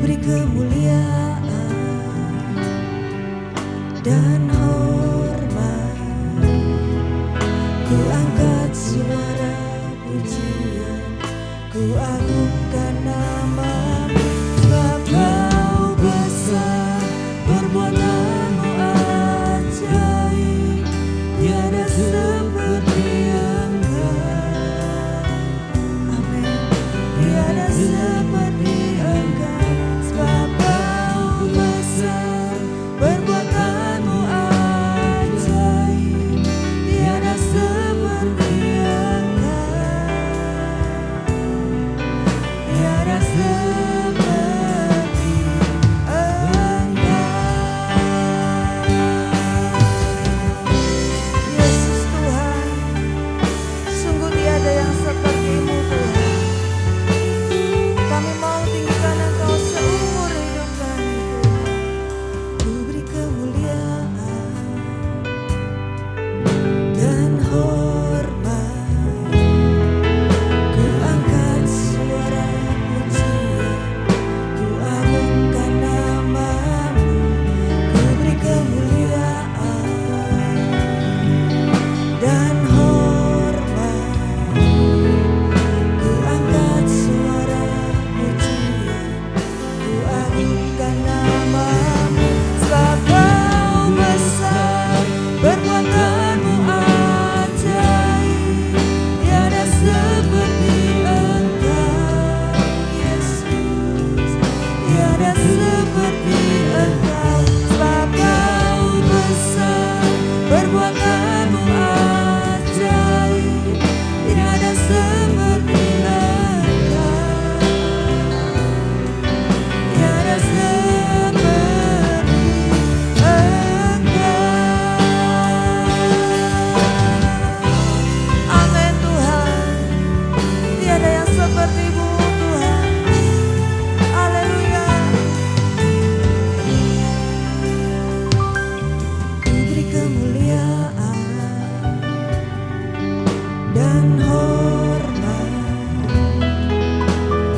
beri kemuliaan dan hormat, ku angkat suara pujian, ku agungkan nama-Mu, sebab Kau besar, perbuatan-Mu ajaib, tiada seperti Engkau. Amin. Tiada seperti Engkau, sebab Kau besar, perbuatan-Mu ajaib, tiada seperti Engkau. Tiada seperti Engkau. Yesus Tuhan, sungguh tiada yang seperti-Mu Tuhan. Kami mau tinggikan Engkau seumur hidup kami Tuhan. Ku beri kemuliaan dan hormat, ku angkat suara pujian, ku agungkan nama-Mu, ku beri kemuliaan dan hormat, ku angkat suara pujian, ku agungkan nama-Mu, sebab Kau besar, perbuatan-Mu ajaib, tiada seperti Engkau. Yesus, tiada seperti Engkau, sebab Kau besar, perbuatan-Mu ajaib, tiada seperti Engkau. Tiada seperti Engkau. Amin Tuhan, tiada yang seperti-Mu Tuhan. Haleluya. Ku beri kemuliaan dan hormat,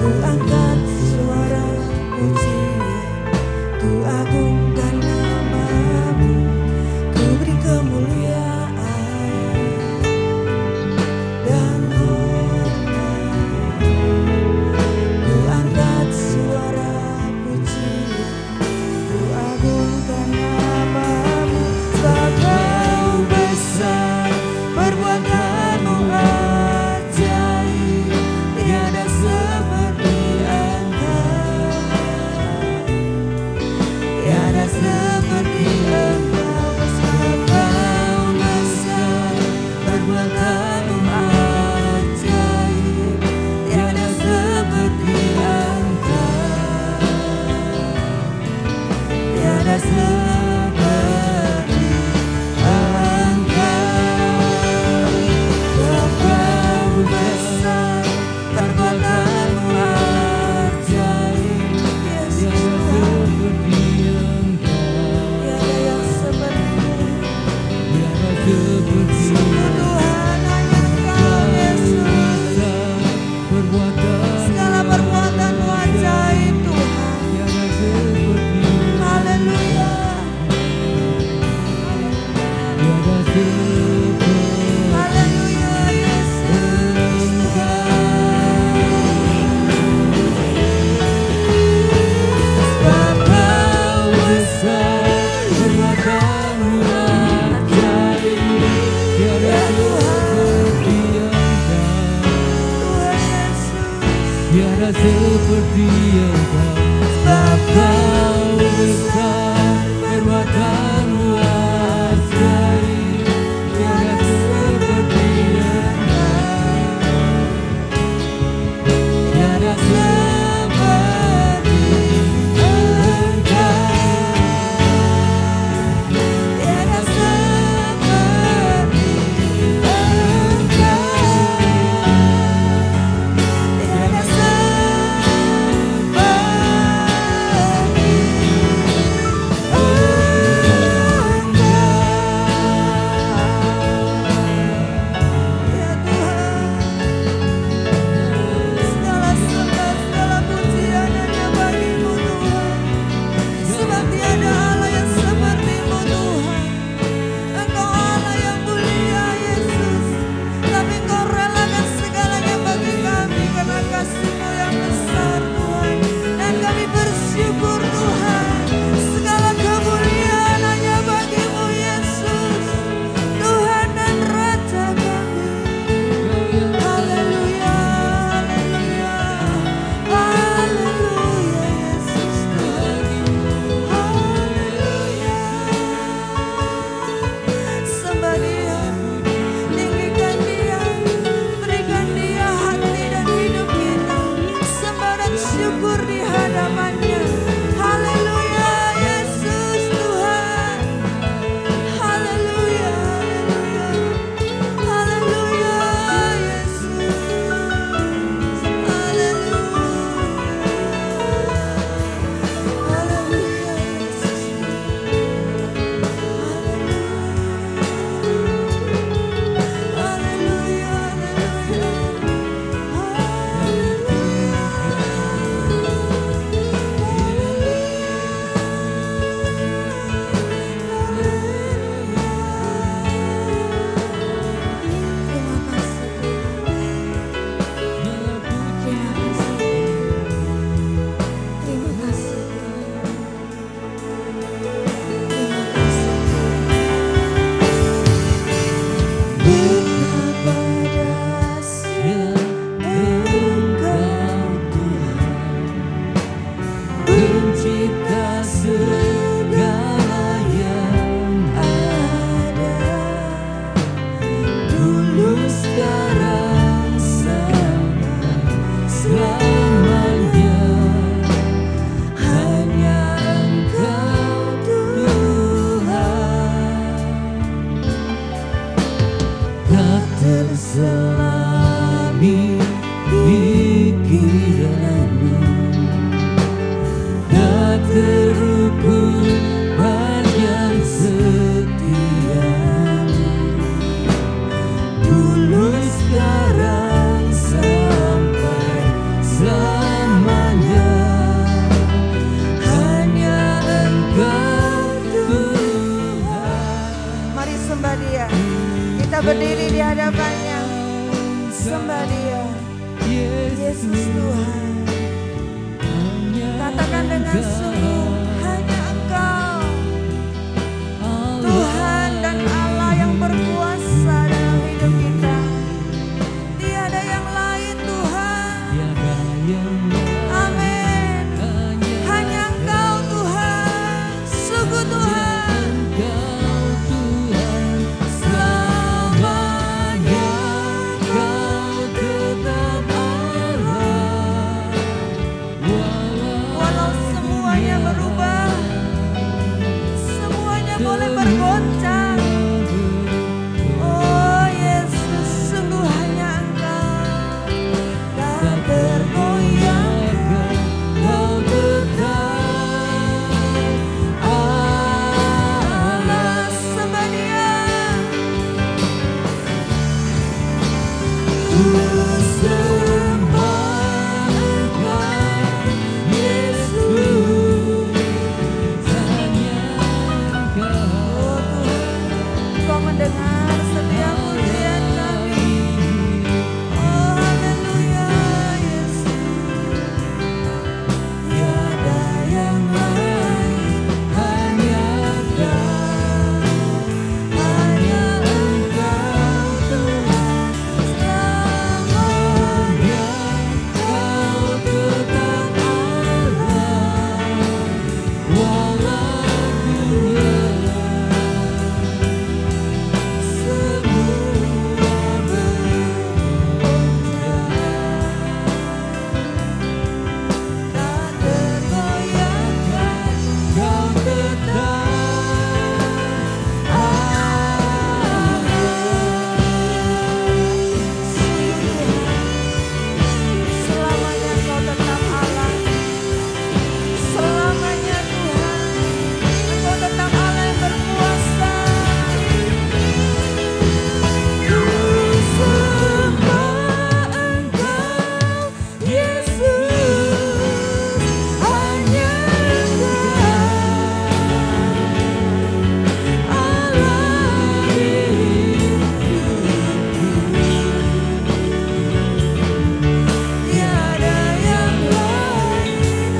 ku angkat suara pujian, ku agungkan nama-Mu, ku beri kemuliaan dan hormat, ku angkat suara pujian, ku agungkan nama-Mu, sebab Kau besar, perbuatan-Mu ajaib, tiada seperti Engkau. Tiada seperti Engkau, sebab Kau besar, perbuatan-Mu ajaib, tiada seperti Engkau. Tiada seperti Engkau, sebab Kau besar, perbuatan-Mu ajaib, Yesus Tuhan. Tiada yang seperti-Mu, sungguh Tuhan, hanya Engkau Yesus. Segala perbuatan-Mu ajaib Tuhan. Haleluya. Pencipta segala yang ada, dulu sekarang sampai selamanya. Hanya Engkau Tuhan, tak terselami pikiranmu, tak terukur panjang setiamu, dulu sekarang sampai selamanya. Hanya Engkau Tuhan. Mari sembah Dia. Kita berdiri di hadapannya. Sembah Dia. Yesus Tuhan. Katakan dengan sungguh, hanya Engkau Tuhan dan Allah yang berkuasa dalam hidup kita. Tiada yang lain Tuhan. Amin. Hanya Engkau Tuhan. Sungguh Tuhan. Selamanya Kau tetap Allah, Walau semuanya berubah, semuanya boleh bergoncang. Oh Yesus, sungguh hanya Engkau tak tergoyahkan. Kau tetap Allah. Sembah Dia. Ku sembah Engkau, Yesus, hanya Engkau. Oh Tuhan, Engkau mendengar setiap pujian kami. Oh haleluya Yesus. Tiada yang lain, hanya Kau, hanya Engkau Tuhan. Selamanya Kau tetap Allah, walau dunia semua bergoncang. Tak tergoyahkan. Kau tetap Selamanya Engkau tetap Allah. Selamanya Tuhan, Engkau tetap Allah yang berkuasa. Ku sembah Engkau, Yesus, hanya Engkau Allah tiada yang lain,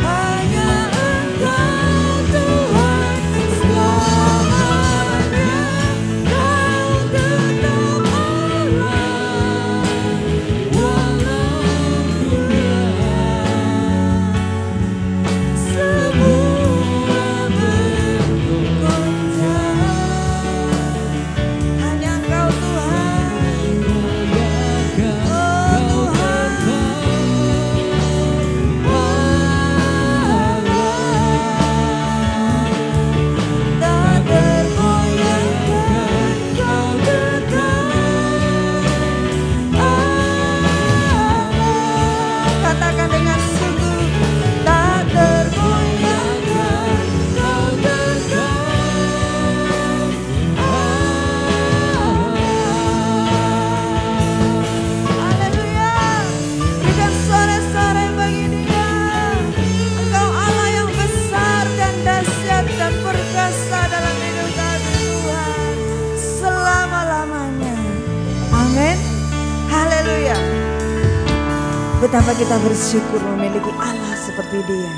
hanya Engkau Tuhan. Selamanya Kau tetap Allah, walau dunia semua bergoncang. hanya Engkau Tuhan. Kau Tak tergoyahkan, Kau tetap Allah. Katakan dengan sungguh, tak tergoyahkan, Kau tetap Haleluya. Berikan sore-sore bagi Dia. Engkau Allah yang besar dan dahsyat dan perkasa dalam hidup kami Tuhan, selama-lamanya. Amin. Haleluya. Betapa kita bersyukur memiliki Allah seperti Dia.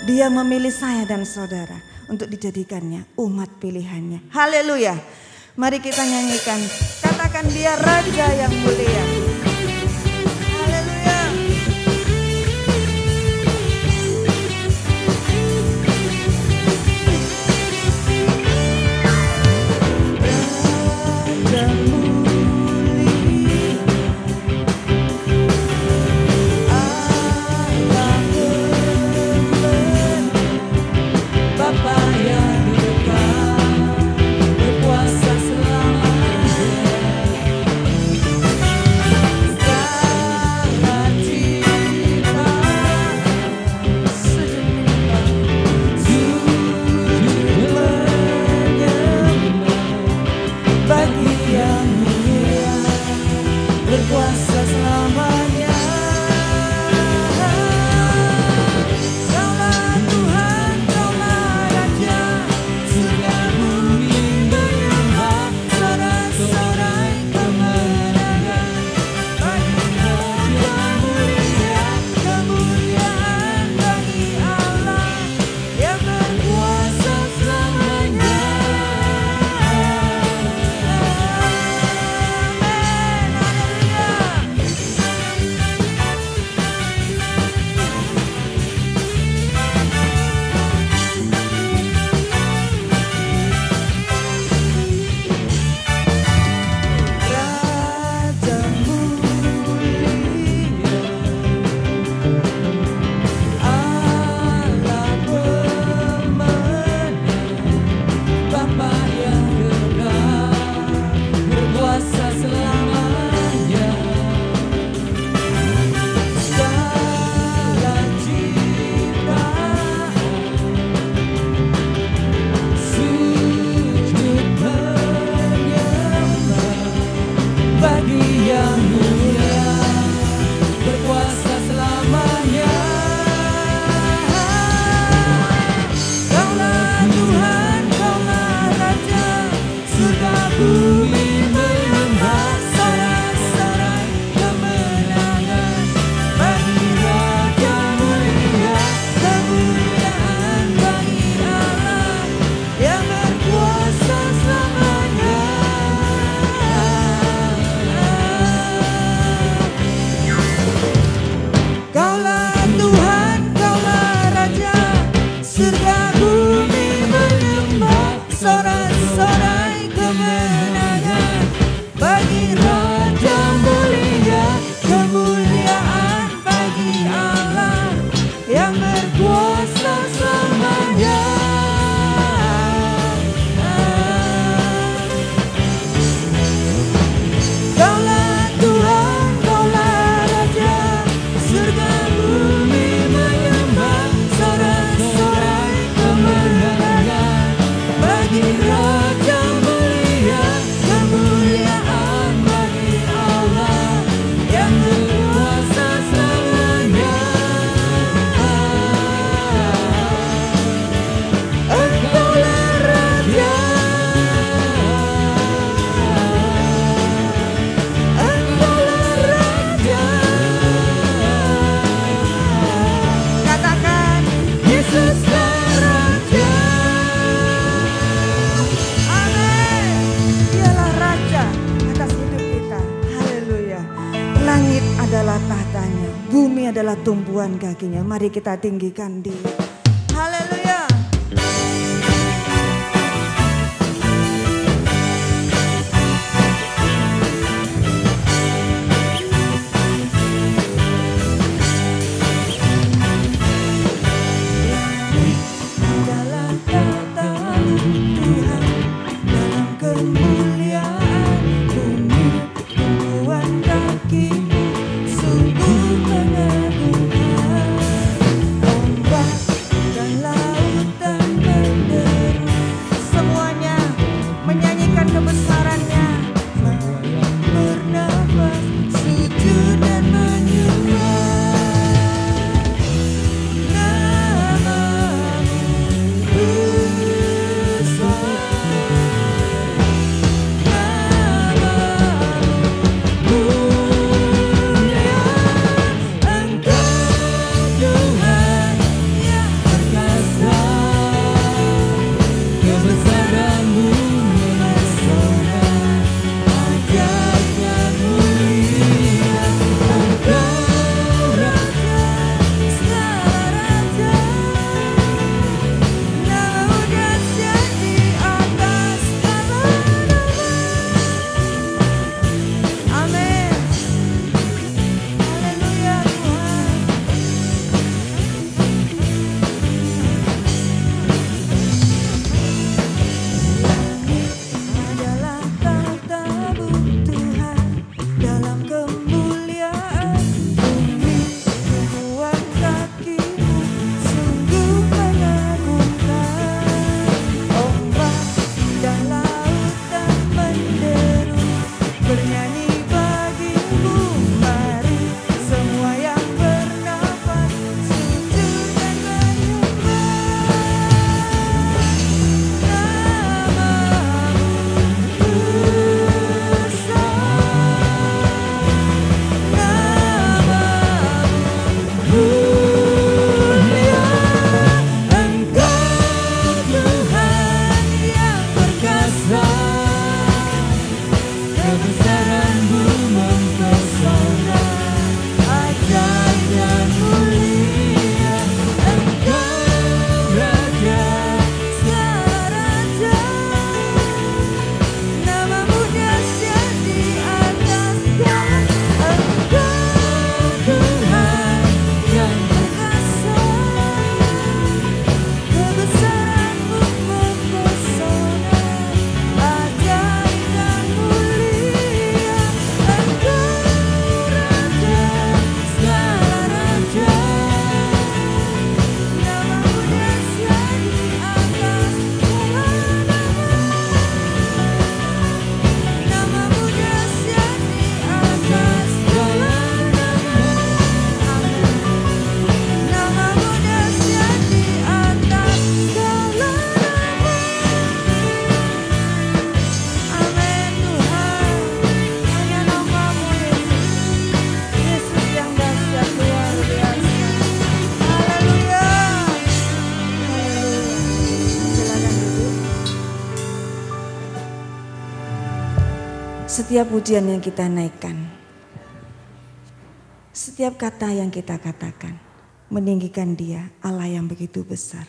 Dia memilih saya dan saudara untuk dijadikannya umat pilihannya. Haleluya. Mari kita nyanyikan. Katakan Dia Raja yang mulia. Haleluya. bumi adalah tumpuan kakinya. Mari kita tinggikan Dia. Haleluya. Setiap pujian yang kita naikkan, setiap kata yang kita katakan, meninggikan Dia, Allah yang begitu besar.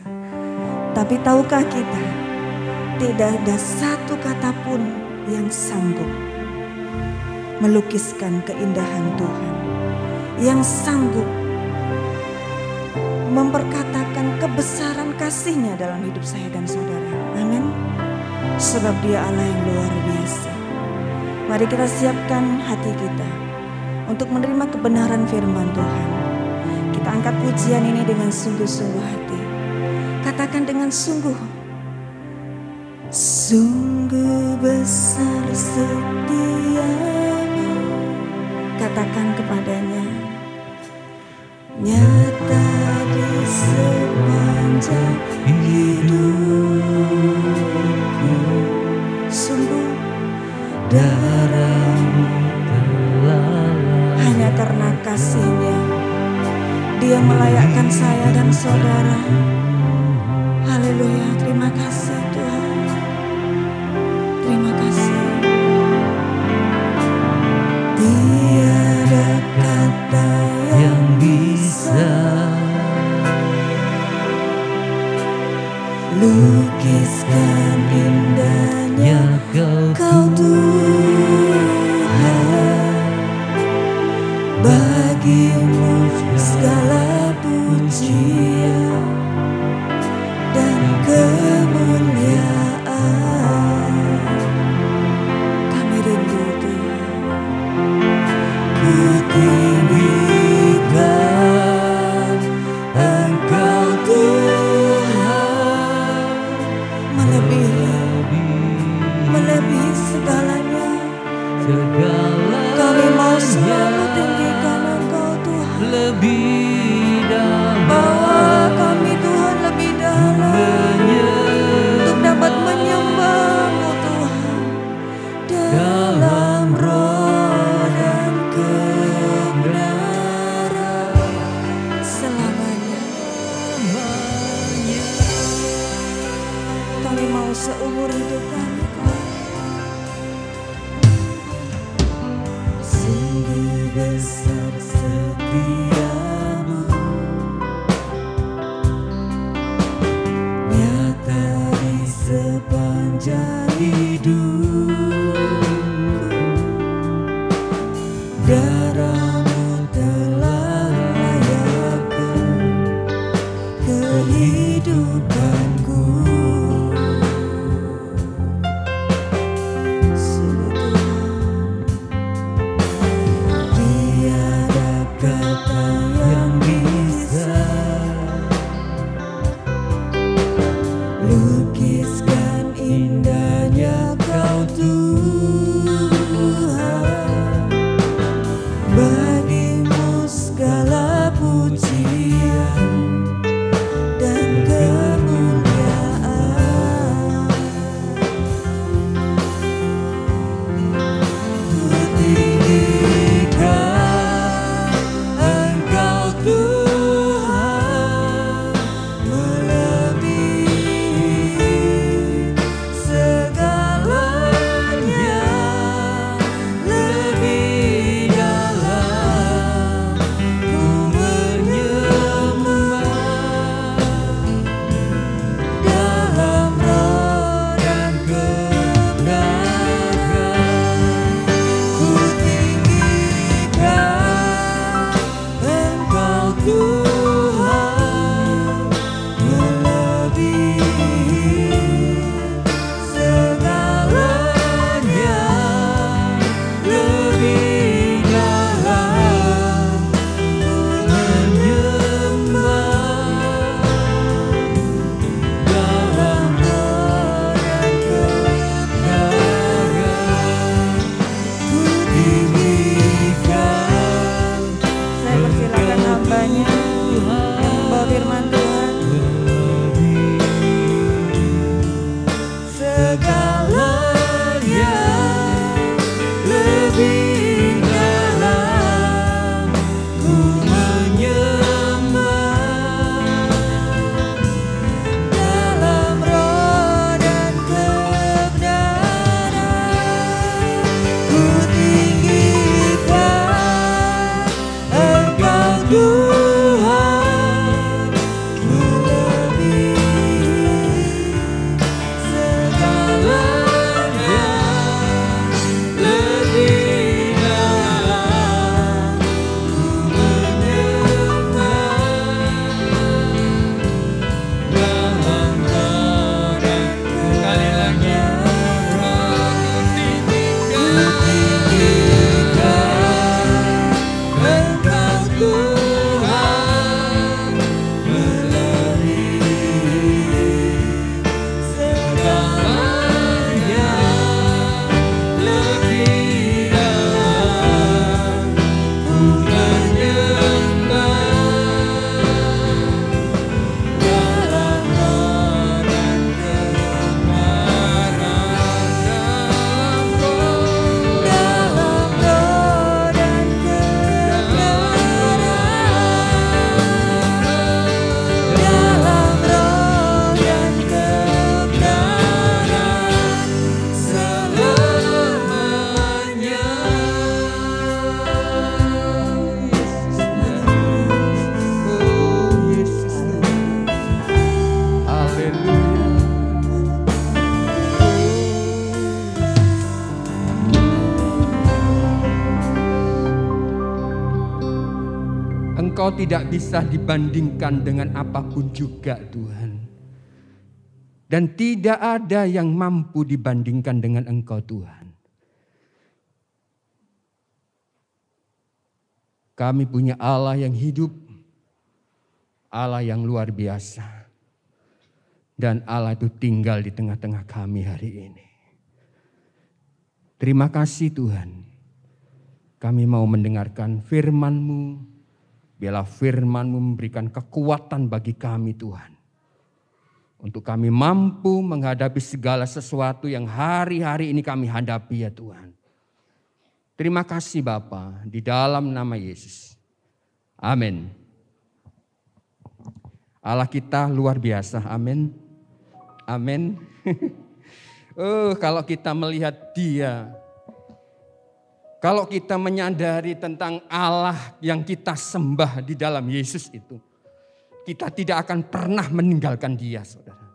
Tapi tahukah kita, tidak ada satu kata pun yang sanggup melukiskan keindahan Tuhan, yang sanggup memperkatakan kebesaran kasih-Nya dalam hidup saya dan saudara. Amin. Sebab Dia Allah yang luar biasa. Mari kita siapkan hati kita untuk menerima kebenaran firman Tuhan. Kita angkat pujian ini dengan sungguh-sungguh hati. Katakan dengan sungguh. Sungguh besar setiamu. Katakan kepadanya. Nyata di sepanjang hidupku. Sungguh darah-Mu telah hanya karena kasih-Nya Dia melayakkan saya dan saudara. Haleluya, terima kasih Tuhan. Terima kasih. Tiada kata yang seumur hidup kami Tuhan. Sungguh besar setiamu, nyata di sepanjang hidupku. Darahmu telah layakkan kehidupanku. Sungguh Tuhan, Tiada kata yang bisa lukiskan indahnya Kau Tuhan. Bagimu segala pujian dan kemuliaan. Ku tinggikan Engkau Tuhan, melebihi segalanya, lebih dalam ku menyembah. Dalam roh dan kebenaran ku tinggikan Engkau Tuhan, melebihi segalanya, lebih dalam ku menyembah. Dalam roh dan kebenaran ku tinggikan Saya persilakan hambanya yang membawa firman Tuhan. Segalanya, lebih dalam ku menyembah. Dalam roh dan kebenaran ku tinggikan Engkau Tuhan, melebihi segalanya, lebih dalam ku menyembah. Dalam roh dan sekali lagi ku tinggikan Engkau Tuhan, melebihi segalanya, lebih dalam ku menyembah. Dalam roh dan kebenaran, dalam roh dan dalam roh dan kebenaran selamanya. Oh Yesus, haleluya. Engkau tidak bisa dibandingkan dengan apapun juga Tuhan. Dan tidak ada yang mampu dibandingkan dengan Engkau Tuhan. Kami punya Allah yang hidup, Allah yang luar biasa. Dan Allah itu tinggal di tengah-tengah kami hari ini. Terima kasih Tuhan. Kami mau mendengarkan firman-Mu. Biarlah firman-Mu memberikan kekuatan bagi kami Tuhan. Untuk kami mampu menghadapi segala sesuatu yang hari-hari ini kami hadapi ya Tuhan. Terima kasih Bapa, di dalam nama Yesus. Amin. Allah kita luar biasa, amin. Amin. Kalau kita melihat dia, kalau kita menyadari tentang Allah yang kita sembah di dalam Yesus itu, kita tidak akan pernah meninggalkan dia, saudara.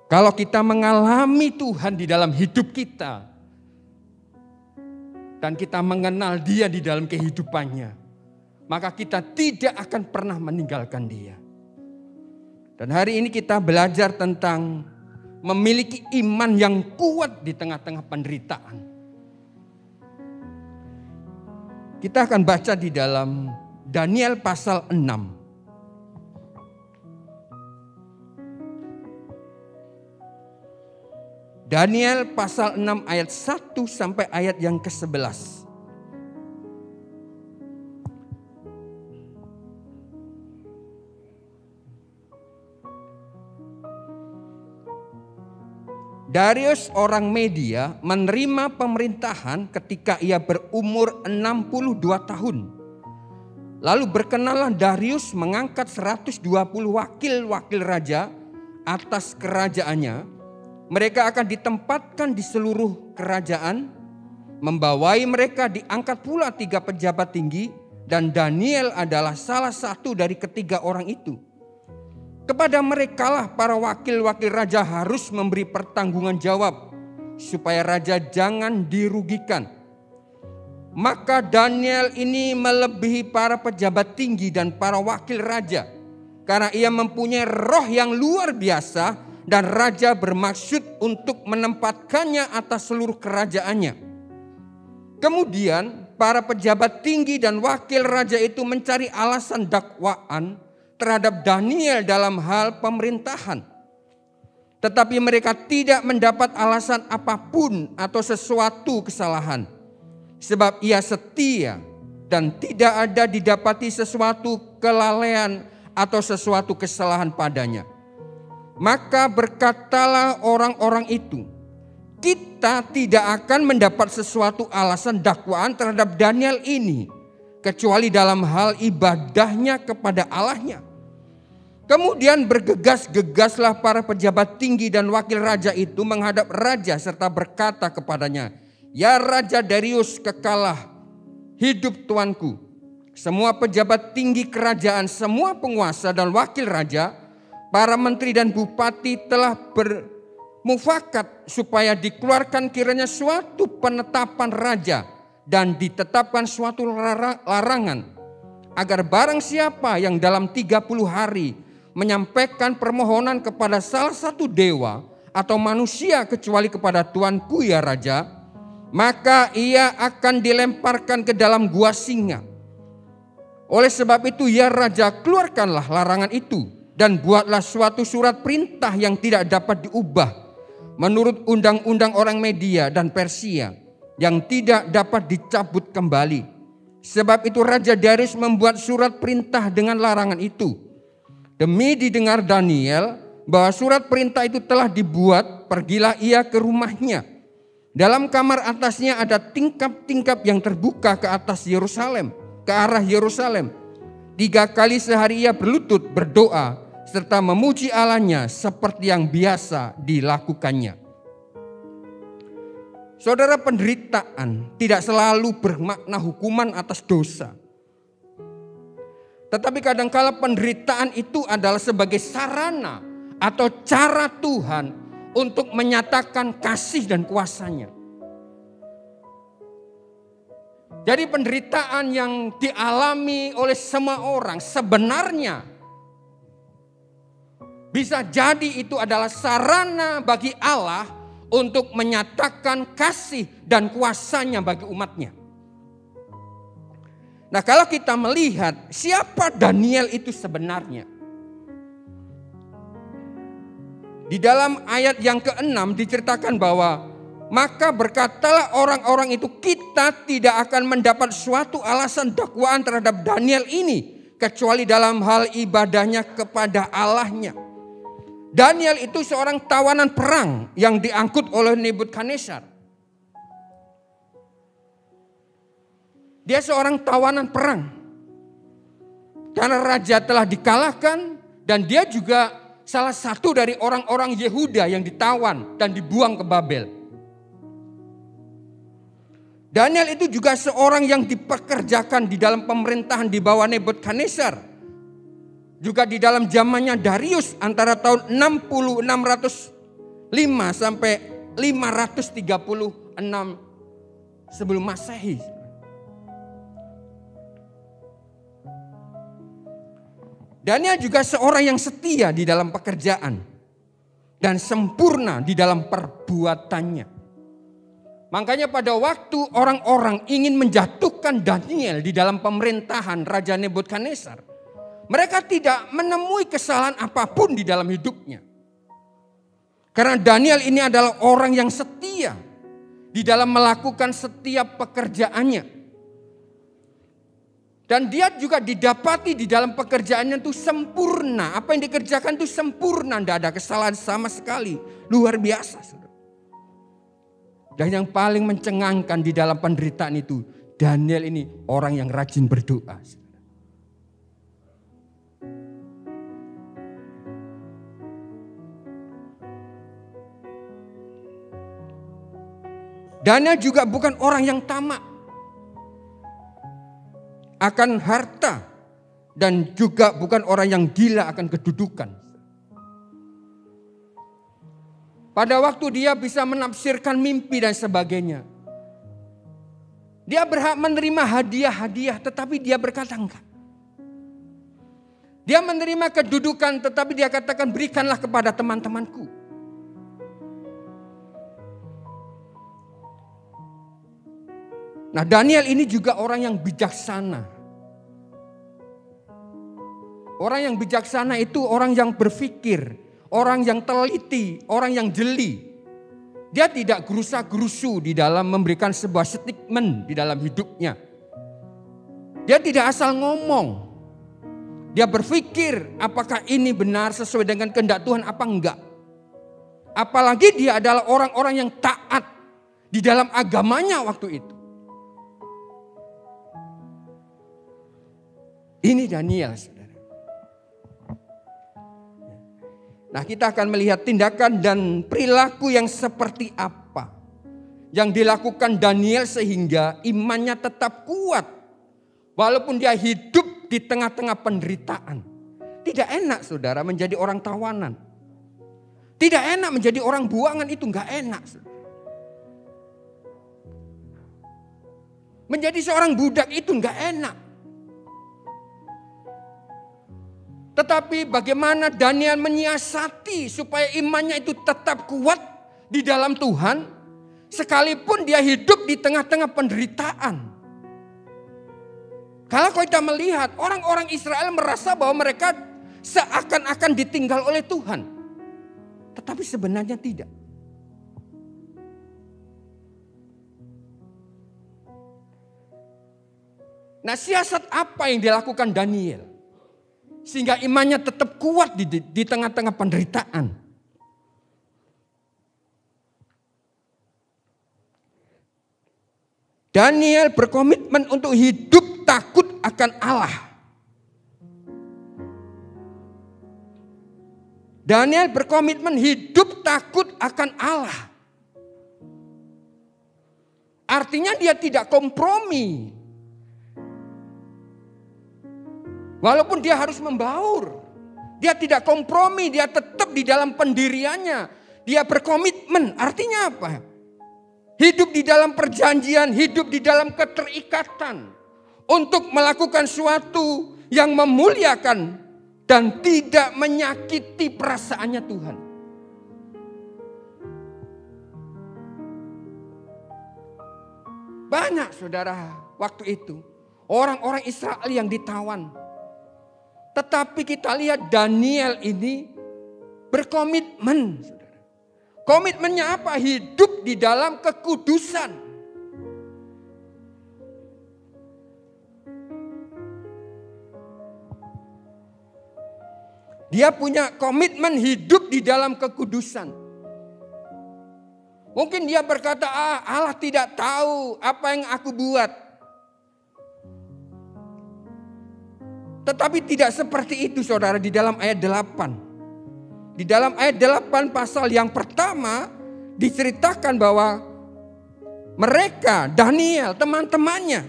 Kalau kita mengalami Tuhan di dalam hidup kita, dan kita mengenal dia di dalam kehidupannya, maka kita tidak akan pernah meninggalkan dia. Dan hari ini kita belajar tentang memiliki iman yang kuat di tengah-tengah penderitaan. Kita akan baca di dalam Daniel pasal 6. Daniel pasal 6 ayat 1 sampai ayat yang ke-11. Darius orang Media menerima pemerintahan ketika ia berumur 62 tahun. Lalu berkenanlah Darius mengangkat 120 wakil-wakil raja atas kerajaannya. Mereka akan ditempatkan di seluruh kerajaan. Membawai mereka diangkat pula 3 pejabat tinggi. Dan Daniel adalah salah satu dari ketiga orang itu. Kepada merekalah para wakil-wakil raja harus memberi pertanggungan jawab supaya raja jangan dirugikan. Maka Daniel ini melebihi para pejabat tinggi dan para wakil raja karena ia mempunyai roh yang luar biasa dan raja bermaksud untuk menempatkannya atas seluruh kerajaannya. Kemudian para pejabat tinggi dan wakil raja itu mencari alasan dakwaan terhadap Daniel dalam hal pemerintahan. Tetapi mereka tidak mendapat alasan apapun atau sesuatu kesalahan. Sebab ia setia dan tidak ada didapati sesuatu kelalaian atau sesuatu kesalahan padanya. Maka berkatalah orang-orang itu, kita tidak akan mendapat sesuatu alasan dakwaan terhadap Daniel ini, kecuali dalam hal ibadahnya kepada Allahnya. Kemudian bergegas-gegaslah para pejabat tinggi dan wakil raja itu menghadap raja serta berkata kepadanya, ya Raja Darius, kekalah hidup tuanku. Semua pejabat tinggi kerajaan, semua penguasa dan wakil raja, para menteri dan bupati telah bermufakat supaya dikeluarkan kiranya suatu penetapan raja dan ditetapkan suatu larangan agar barang siapa yang dalam 30 hari menyampaikan permohonan kepada salah satu dewa atau manusia kecuali kepada tuanku ya Raja, maka ia akan dilemparkan ke dalam gua singa. Oleh sebab itu ya Raja, keluarkanlah larangan itu dan buatlah suatu surat perintah yang tidak dapat diubah menurut undang-undang orang Media dan Persia yang tidak dapat dicabut kembali. Sebab itu Raja Darius membuat surat perintah dengan larangan itu. Demi didengar Daniel bahwa surat perintah itu telah dibuat, pergilah ia ke rumahnya. Dalam kamar atasnya ada tingkap-tingkap yang terbuka ke atas Yerusalem, ke arah Yerusalem. 3 kali sehari ia berlutut berdoa serta memuji Allahnya seperti yang biasa dilakukannya. Saudara, penderitaan tidak selalu bermakna hukuman atas dosa. Tetapi kadangkala penderitaan itu adalah sebagai sarana atau cara Tuhan untuk menyatakan kasih dan kuasa-Nya. Jadi penderitaan yang dialami oleh semua orang sebenarnya bisa jadi itu adalah sarana bagi Allah untuk menyatakan kasih dan kuasa-Nya bagi umat-Nya. Nah, kalau kita melihat siapa Daniel itu sebenarnya. Di dalam ayat yang ke-6 diceritakan bahwa maka berkatalah orang-orang itu, kita tidak akan mendapat suatu alasan dakwaan terhadap Daniel ini kecuali dalam hal ibadahnya kepada Allahnya. Daniel itu seorang tawanan perang yang diangkut oleh Nebukadnezar. Dia seorang tawanan perang. Karena raja telah dikalahkan dan dia juga salah satu dari orang-orang Yehuda yang ditawan dan dibuang ke Babel. Daniel itu juga seorang yang dipekerjakan di dalam pemerintahan di bawah Nebukadnezar. Juga di dalam zamannya Darius antara tahun 605 sampai 536 sebelum Masehi. Daniel juga seorang yang setia di dalam pekerjaan dan sempurna di dalam perbuatannya. Makanya pada waktu orang-orang ingin menjatuhkan Daniel di dalam pemerintahan Raja Nebukadnezar, mereka tidak menemui kesalahan apapun di dalam hidupnya. Karena Daniel ini adalah orang yang setia di dalam melakukan setiap pekerjaannya. Dan dia juga didapati di dalam pekerjaannya itu sempurna. Apa yang dikerjakan itu sempurna, tidak ada kesalahan sama sekali. Luar biasa, saudara. Dan yang paling mencengangkan di dalam penderitaan itu, Daniel ini orang yang rajin berdoa. Daniel juga bukan orang yang tamak akan harta dan juga bukan orang yang gila akan kedudukan. Pada waktu dia bisa menafsirkan mimpi dan sebagainya, dia berhak menerima hadiah-hadiah, tetapi dia berkata enggak. Dia menerima kedudukan, tetapi dia katakan berikanlah kepada teman-temanku. Nah, Daniel ini juga orang yang bijaksana. Orang yang bijaksana itu orang yang berpikir, orang yang teliti, orang yang jeli. Dia tidak gerusa-gerusu di dalam memberikan sebuah statement di dalam hidupnya. Dia tidak asal ngomong. Dia berpikir apakah ini benar sesuai dengan kehendak Tuhan apa enggak. Apalagi dia adalah orang-orang yang taat di dalam agamanya waktu itu. Ini Daniel, saudara. Nah, kita akan melihat tindakan dan perilaku yang seperti apa yang dilakukan Daniel sehingga imannya tetap kuat walaupun dia hidup di tengah-tengah penderitaan. Tidak enak, saudara, menjadi orang tawanan. Tidak enak menjadi orang buangan, itu enggak enak, saudara. Menjadi seorang budak itu enggak enak. Tetapi bagaimana Daniel menyiasati supaya imannya itu tetap kuat di dalam Tuhan, sekalipun dia hidup di tengah-tengah penderitaan. Kalau kita melihat orang-orang Israel merasa bahwa mereka seakan-akan ditinggal oleh Tuhan. Tetapi sebenarnya tidak. Nah, siasat apa yang dilakukan Daniel sehingga imannya tetap kuat di tengah-tengah penderitaan? Daniel berkomitmen untuk hidup takut akan Allah. Daniel berkomitmen hidup takut akan Allah. Artinya dia tidak kompromi. Walaupun dia harus membaur, dia tidak kompromi, dia tetap di dalam pendiriannya. Dia berkomitmen, artinya apa? Hidup di dalam perjanjian, hidup di dalam keterikatan. Untuk melakukan sesuatu yang memuliakan dan tidak menyakiti perasaannya Tuhan. Banyak, saudara, waktu itu orang-orang Israel yang ditawan. Tetapi kita lihat Daniel ini berkomitmen. Komitmennya apa? Hidup di dalam kekudusan. Dia punya komitmen hidup di dalam kekudusan. Mungkin dia berkata, Allah tidak tahu apa yang aku buat. Tetapi tidak seperti itu, saudara, di dalam ayat 8. di dalam ayat 8 pasal yang pertama diceritakan bahwa mereka, Daniel, teman-temannya,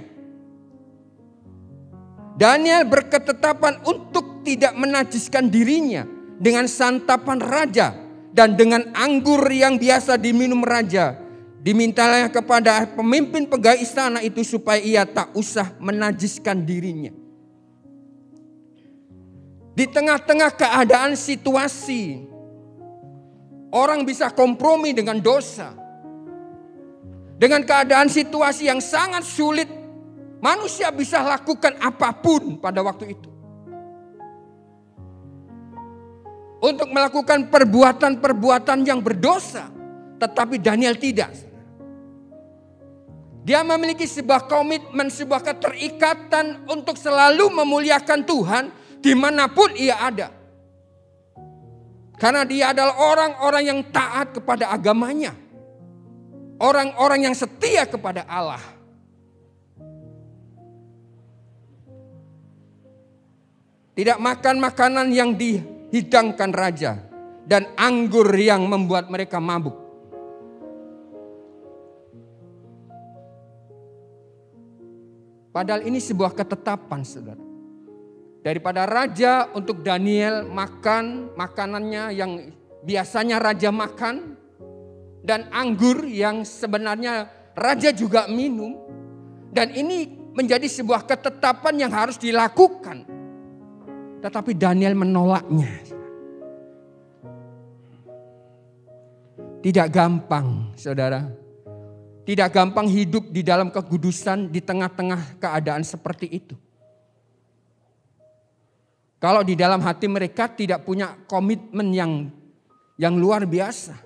Daniel berketetapan untuk tidak menajiskan dirinya dengan santapan raja dan dengan anggur yang biasa diminum raja. Dimintalah kepada pemimpin pegawai istana itu supaya ia tak usah menajiskan dirinya. Di tengah-tengah keadaan situasi, orang bisa kompromi dengan dosa. Dengan keadaan situasi yang sangat sulit, manusia bisa lakukan apapun pada waktu itu. Untuk melakukan perbuatan-perbuatan yang berdosa. Tetapi Daniel tidak. Dia memiliki sebuah komitmen, sebuah keterikatan untuk selalu memuliakan Tuhan dimanapun ia ada. Karena dia adalah orang-orang yang taat kepada agamanya. Orang-orang yang setia kepada Allah. Tidak makan makanan yang dihidangkan raja. Dan anggur yang membuat mereka mabuk. Padahal ini sebuah ketetapan, saudara. Daripada raja untuk Daniel makan makanannya yang biasanya raja makan. Dan anggur yang sebenarnya raja juga minum. Dan ini menjadi sebuah ketetapan yang harus dilakukan. Tetapi Daniel menolaknya. Tidak gampang, saudara. Tidak gampang hidup di dalam kekudusan di tengah-tengah keadaan seperti itu. Kalau di dalam hati mereka tidak punya komitmen yang luar biasa.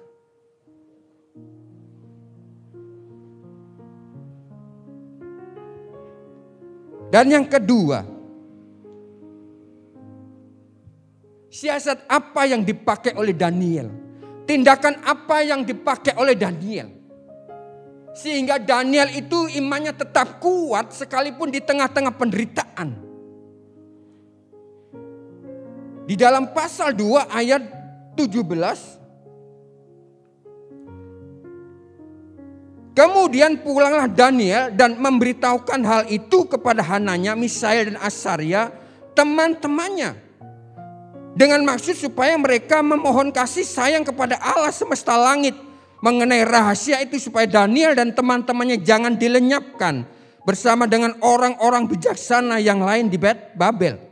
Dan yang kedua, siasat apa yang dipakai oleh Daniel? Tindakan apa yang dipakai oleh Daniel? Sehingga Daniel itu imannya tetap kuat sekalipun di tengah-tengah penderitaan. Di dalam pasal 2 ayat 17. Kemudian pulanglah Daniel dan memberitahukan hal itu kepada Hananya, Misael dan Asaria, teman-temannya. Dengan maksud supaya mereka memohon kasih sayang kepada Allah semesta langit. Mengenai rahasia itu supaya Daniel dan teman-temannya jangan dilenyapkan bersama dengan orang-orang bijaksana yang lain di Babel.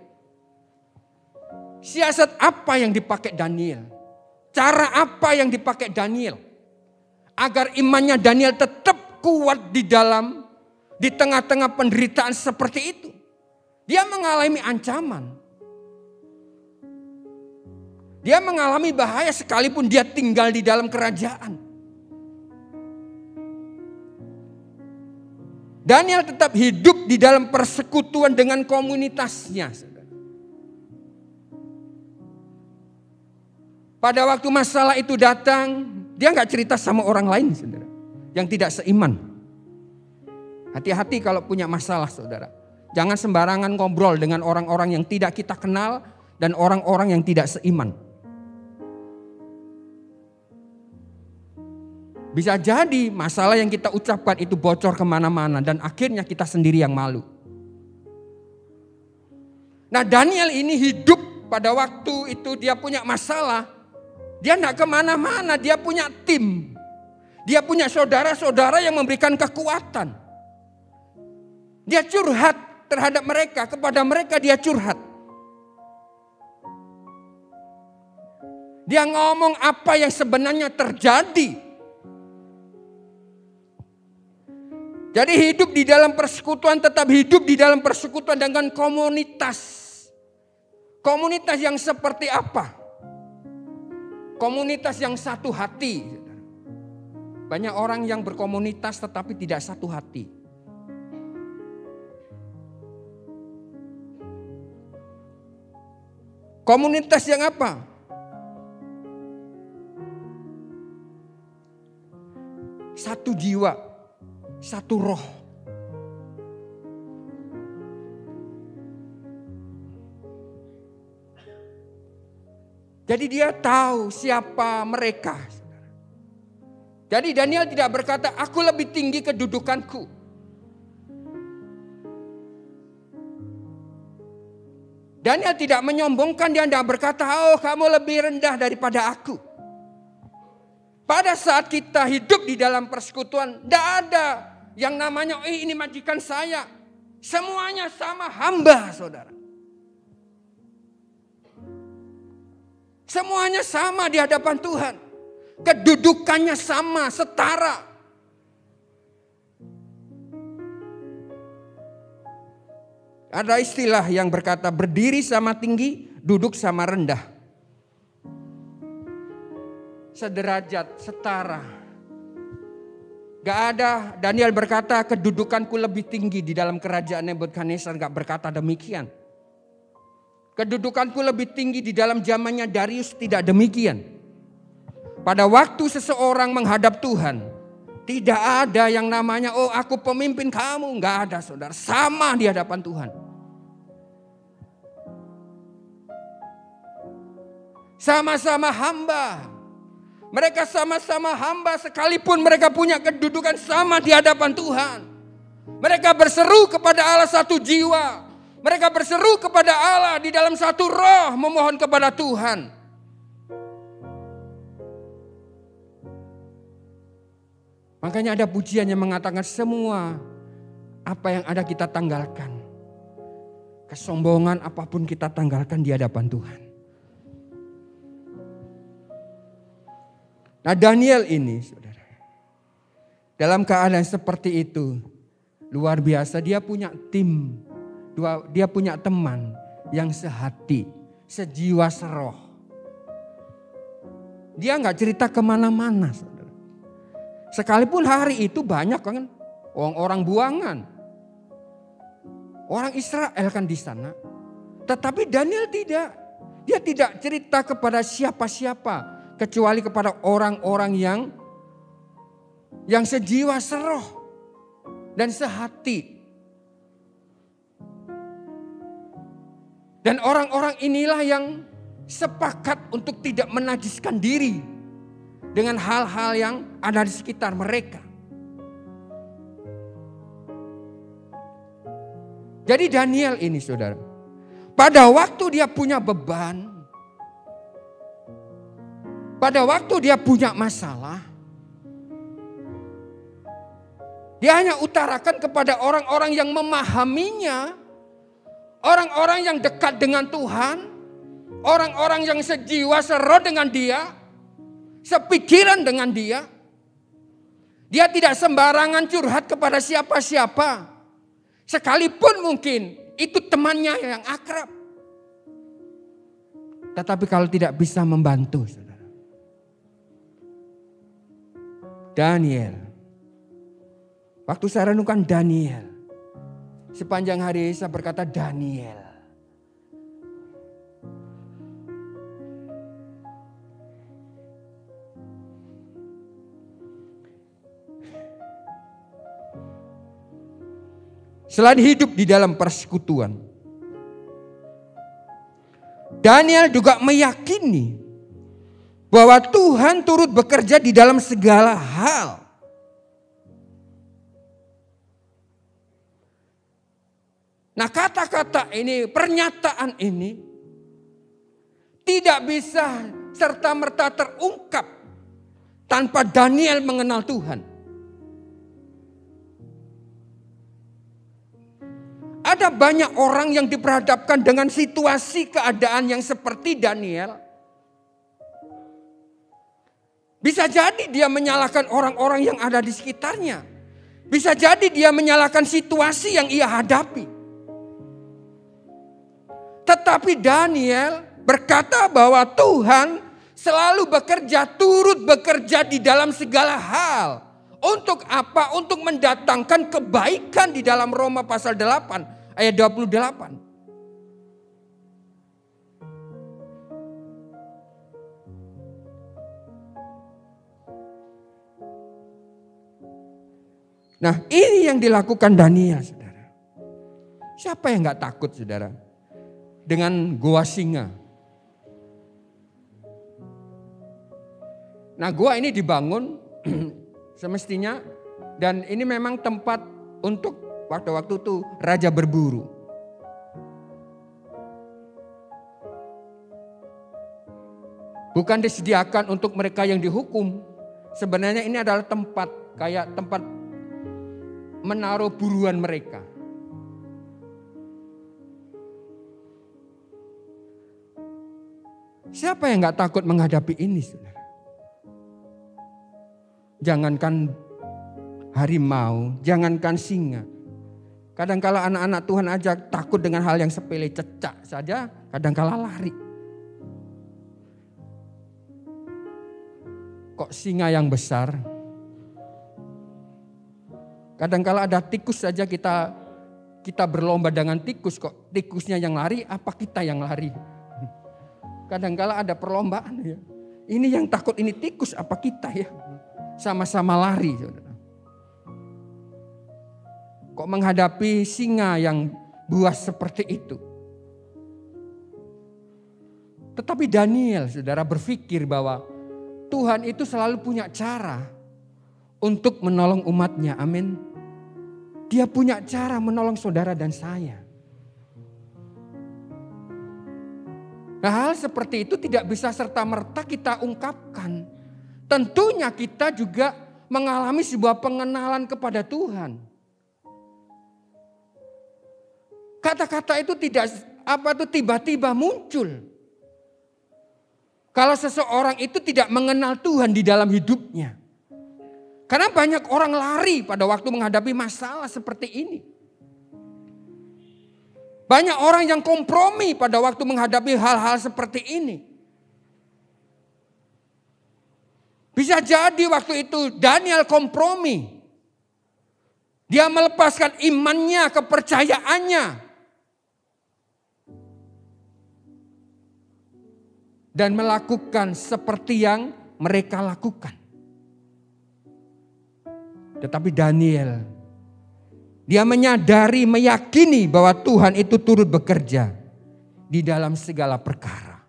Siasat apa yang dipakai Daniel? Cara apa yang dipakai Daniel? Agar imannya Daniel tetap kuat di tengah-tengah penderitaan seperti itu. Dia mengalami ancaman. Dia mengalami bahaya sekalipun dia tinggal di dalam kerajaan. Daniel tetap hidup di dalam persekutuan dengan komunitasnya. Pada waktu masalah itu datang, dia nggak cerita sama orang lain, saudara, yang tidak seiman. Hati-hati kalau punya masalah, saudara. Jangan sembarangan ngobrol dengan orang-orang yang tidak kita kenal dan orang-orang yang tidak seiman. Bisa jadi masalah yang kita ucapkan itu bocor kemana-mana dan akhirnya kita sendiri yang malu. Nah, Daniel ini hidup pada waktu itu dia punya masalah. Dia tidak kemana-mana, dia punya tim. Dia punya saudara-saudara yang memberikan kekuatan. Dia curhat terhadap mereka, kepada mereka dia curhat. Dia ngomong apa yang sebenarnya terjadi. Jadi hidup di dalam persekutuan, tetap hidup di dalam persekutuan dengan komunitas. Komunitas yang seperti apa? Komunitas yang satu hati. Banyak orang yang berkomunitas tetapi tidak satu hati. Komunitas yang apa? Satu jiwa, satu roh. Jadi dia tahu siapa mereka. Jadi Daniel tidak berkata, aku lebih tinggi kedudukanku. Daniel tidak menyombongkan, dia tidak berkata, oh kamu lebih rendah daripada aku. Pada saat kita hidup di dalam persekutuan, tidak ada yang namanya, ini majikan saya. Semuanya sama hamba, saudara. Semuanya sama di hadapan Tuhan. Kedudukannya sama, setara. Ada istilah yang berkata berdiri sama tinggi, duduk sama rendah. Sederajat, setara. Gak ada, Daniel berkata kedudukanku lebih tinggi di dalam kerajaan Nebukadnezar, gak berkata demikian. Kedudukanku lebih tinggi di dalam zamannya Darius, tidak demikian. Pada waktu seseorang menghadap Tuhan, tidak ada yang namanya, oh aku pemimpin kamu. Enggak ada, saudara. Sama di hadapan Tuhan. Sama-sama hamba. Mereka sama-sama hamba sekalipun mereka punya kedudukan sama di hadapan Tuhan. Mereka berseru kepada Allah satu jiwa. Mereka berseru kepada Allah di dalam satu roh, memohon kepada Tuhan. Makanya ada pujian yang mengatakan semua apa yang ada kita tanggalkan. Kesombongan apapun kita tanggalkan di hadapan Tuhan. Nah Daniel ini saudara, dalam keadaan seperti itu luar biasa, dia punya tim. Dia punya teman yang sehati, sejiwa seroh. Dia gak cerita kemana-mana. Saudara. Sekalipun hari itu banyak kan orang buangan. Orang Israel kan di sana. Tetapi Daniel tidak. Dia tidak cerita kepada siapa-siapa. Kecuali kepada orang-orang yang sejiwa seroh dan sehati. Dan orang-orang inilah yang sepakat untuk tidak menajiskan diri dengan hal-hal yang ada di sekitar mereka. Jadi Daniel ini saudara, pada waktu dia punya beban, pada waktu dia punya masalah, dia hanya utarakan kepada orang-orang yang memahaminya. Orang-orang yang dekat dengan Tuhan, orang-orang yang sejiwa seroh dengan dia, sepikiran dengan dia. Dia tidak sembarangan curhat kepada siapa-siapa. Sekalipun mungkin itu temannya yang akrab. Tetapi kalau tidak bisa membantu, saudara. Daniel. Waktu saya renungkan Daniel. Sepanjang hari saya berkata Daniel. Selain hidup di dalam persekutuan, Daniel juga meyakini bahwa Tuhan turut bekerja di dalam segala hal. Nah kata-kata ini, pernyataan ini tidak bisa serta-merta terungkap tanpa Daniel mengenal Tuhan. Ada banyak orang yang diperhadapkan dengan situasi keadaan yang seperti Daniel. Bisa jadi dia menyalahkan orang-orang yang ada di sekitarnya. Bisa jadi dia menyalahkan situasi yang ia hadapi. Tetapi Daniel berkata bahwa Tuhan selalu bekerja, turut bekerja di dalam segala hal. Untuk apa? Untuk mendatangkan kebaikan di dalam Roma pasal 8 ayat 28. Nah ini yang dilakukan Daniel saudara. Siapa yang gak takut saudara? Dengan goa singa. Nah, gua ini dibangun semestinya, dan ini memang tempat untuk waktu-waktu itu raja berburu. Bukan disediakan untuk mereka yang dihukum. Sebenarnya ini adalah tempat, kayak tempat menaruh buruan mereka. Siapa yang gak takut menghadapi ini, saudara? Jangankan harimau, jangankan singa. Kadangkala anak-anak Tuhan aja takut dengan hal yang sepele, cecak saja, kadangkala lari. Kok singa yang besar? Kadangkala ada tikus saja kita berlomba dengan tikus, kok tikusnya yang lari, apa kita yang lari? Kadangkala ada perlombaan ya. Ini yang takut ini tikus, apa kita ya? Sama-sama lari, saudara. Kok menghadapi singa yang buas seperti itu? Tetapi Daniel, saudara, berpikir bahwa Tuhan itu selalu punya cara untuk menolong umatnya. Amin. Dia punya cara menolong saudara dan saya. Nah, hal seperti itu tidak bisa serta-merta kita ungkapkan. Tentunya kita juga mengalami sebuah pengenalan kepada Tuhan. Kata-kata itu tidak tiba-tiba muncul. Kalau seseorang itu tidak mengenal Tuhan di dalam hidupnya. Karena banyak orang lari pada waktu menghadapi masalah seperti ini. Banyak orang yang kompromi pada waktu menghadapi hal-hal seperti ini. Bisa jadi waktu itu Daniel kompromi. Dia melepaskan imannya, kepercayaannya. Dan melakukan seperti yang mereka lakukan. Tetapi Daniel, dia menyadari, meyakini bahwa Tuhan itu turut bekerja di dalam segala perkara.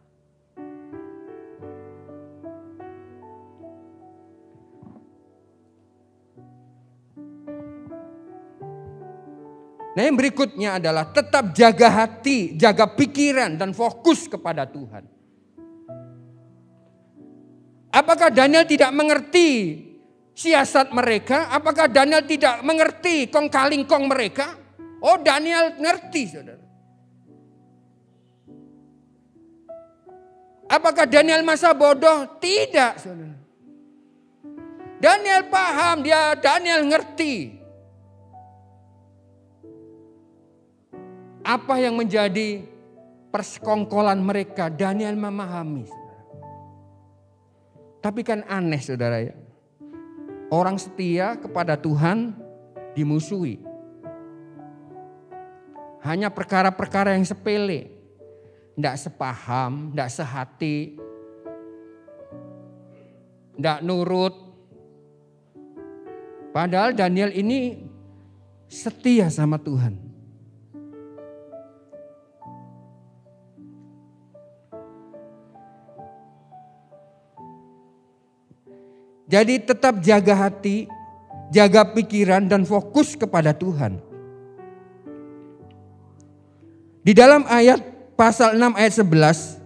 Nah, yang berikutnya adalah tetap jaga hati, jaga pikiran dan fokus kepada Tuhan. Apakah Daniel tidak mengerti siasat mereka? Apakah Daniel tidak mengerti kong kaling kong mereka? Oh, Daniel ngerti, saudara. Apakah Daniel masa bodoh? Tidak, saudara. Daniel paham, Daniel ngerti. Apa yang menjadi persekongkolan mereka, Daniel memahami. Tapi kan aneh, saudara ya. Orang setia kepada Tuhan dimusuhi. Hanya perkara-perkara yang sepele. Tidak sepaham, tidak sehati. Tidak nurut. Padahal Daniel ini setia sama Tuhan. Jadi tetap jaga hati, jaga pikiran dan fokus kepada Tuhan. Di dalam ayat pasal 6 ayat 11,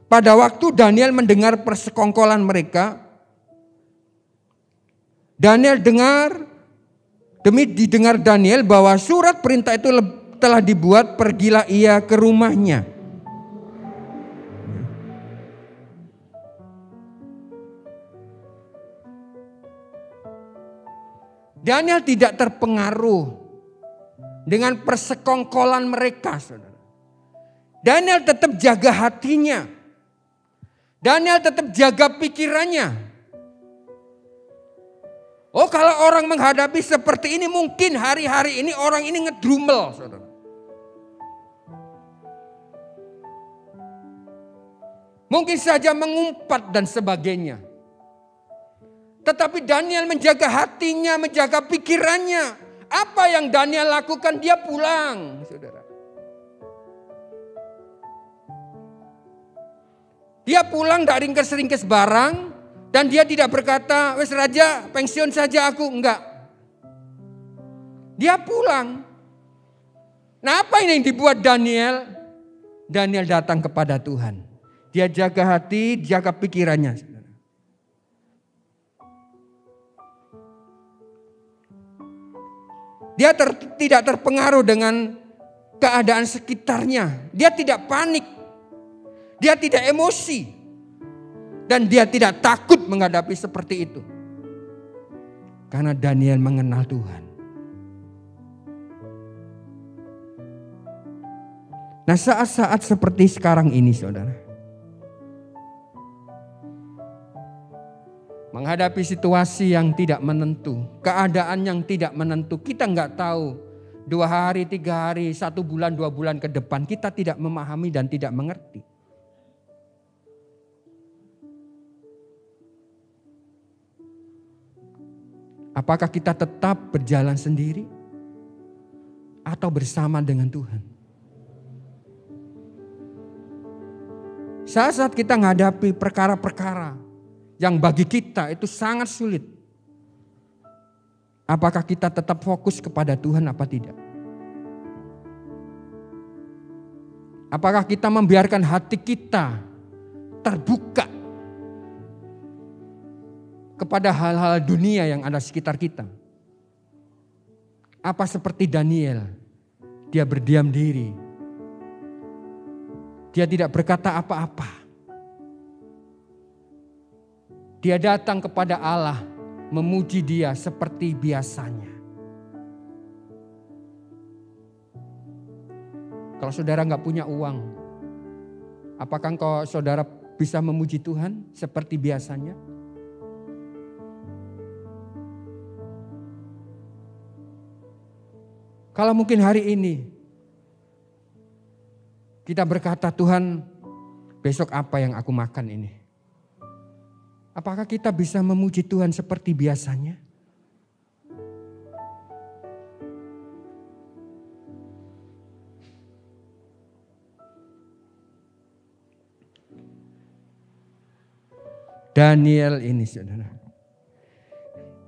pada waktu Daniel mendengar persekongkolan mereka, Daniel didengar Daniel bahwa surat perintah itu telah dibuat, pergilah ia ke rumahnya. Daniel tidak terpengaruh dengan persekongkolan mereka, saudara. Daniel tetap jaga hatinya. Daniel tetap jaga pikirannya. Oh, kalau orang menghadapi seperti ini, mungkin hari-hari ini orang ini ngedrumel, saudara. Mungkin saja mengumpat dan sebagainya. Tetapi Daniel menjaga hatinya, menjaga pikirannya. Apa yang Daniel lakukan? Dia pulang, saudara. Dia pulang, tidak ringkes-ringkes barang, Dan dia tidak berkata, wes raja pensiun saja aku. Enggak. Dia pulang. Nah, apa ini yang dibuat Daniel? Daniel datang kepada Tuhan. Dia jaga hati, jaga pikirannya. Dia tidak terpengaruh dengan keadaan sekitarnya. Dia tidak panik. Dia tidak emosi. Dan dia tidak takut menghadapi seperti itu. Karena Daniel mengenal Tuhan. Nah, saat-saat seperti sekarang ini, saudara, menghadapi situasi yang tidak menentu, keadaan yang tidak menentu, kita nggak tahu 2 hari, 3 hari, 1 bulan, 2 bulan ke depan, kita tidak memahami dan tidak mengerti. Apakah kita tetap berjalan sendiri atau bersama dengan Tuhan? Saat-saat kita menghadapi perkara-perkara yang bagi kita itu sangat sulit, apakah kita tetap fokus kepada Tuhan apa tidak? Apakah kita membiarkan hati kita terbuka kepada hal-hal dunia yang ada sekitar kita? Apa seperti Daniel, dia berdiam diri, dia tidak berkata apa-apa. Dia datang kepada Allah, memuji Dia seperti biasanya. Kalau saudara nggak punya uang, apakah saudara bisa memuji Tuhan seperti biasanya? Kalau mungkin hari ini kita berkata, Tuhan, besok apa yang aku makan ini? Apakah kita bisa memuji Tuhan seperti biasanya? Daniel ini, saudara,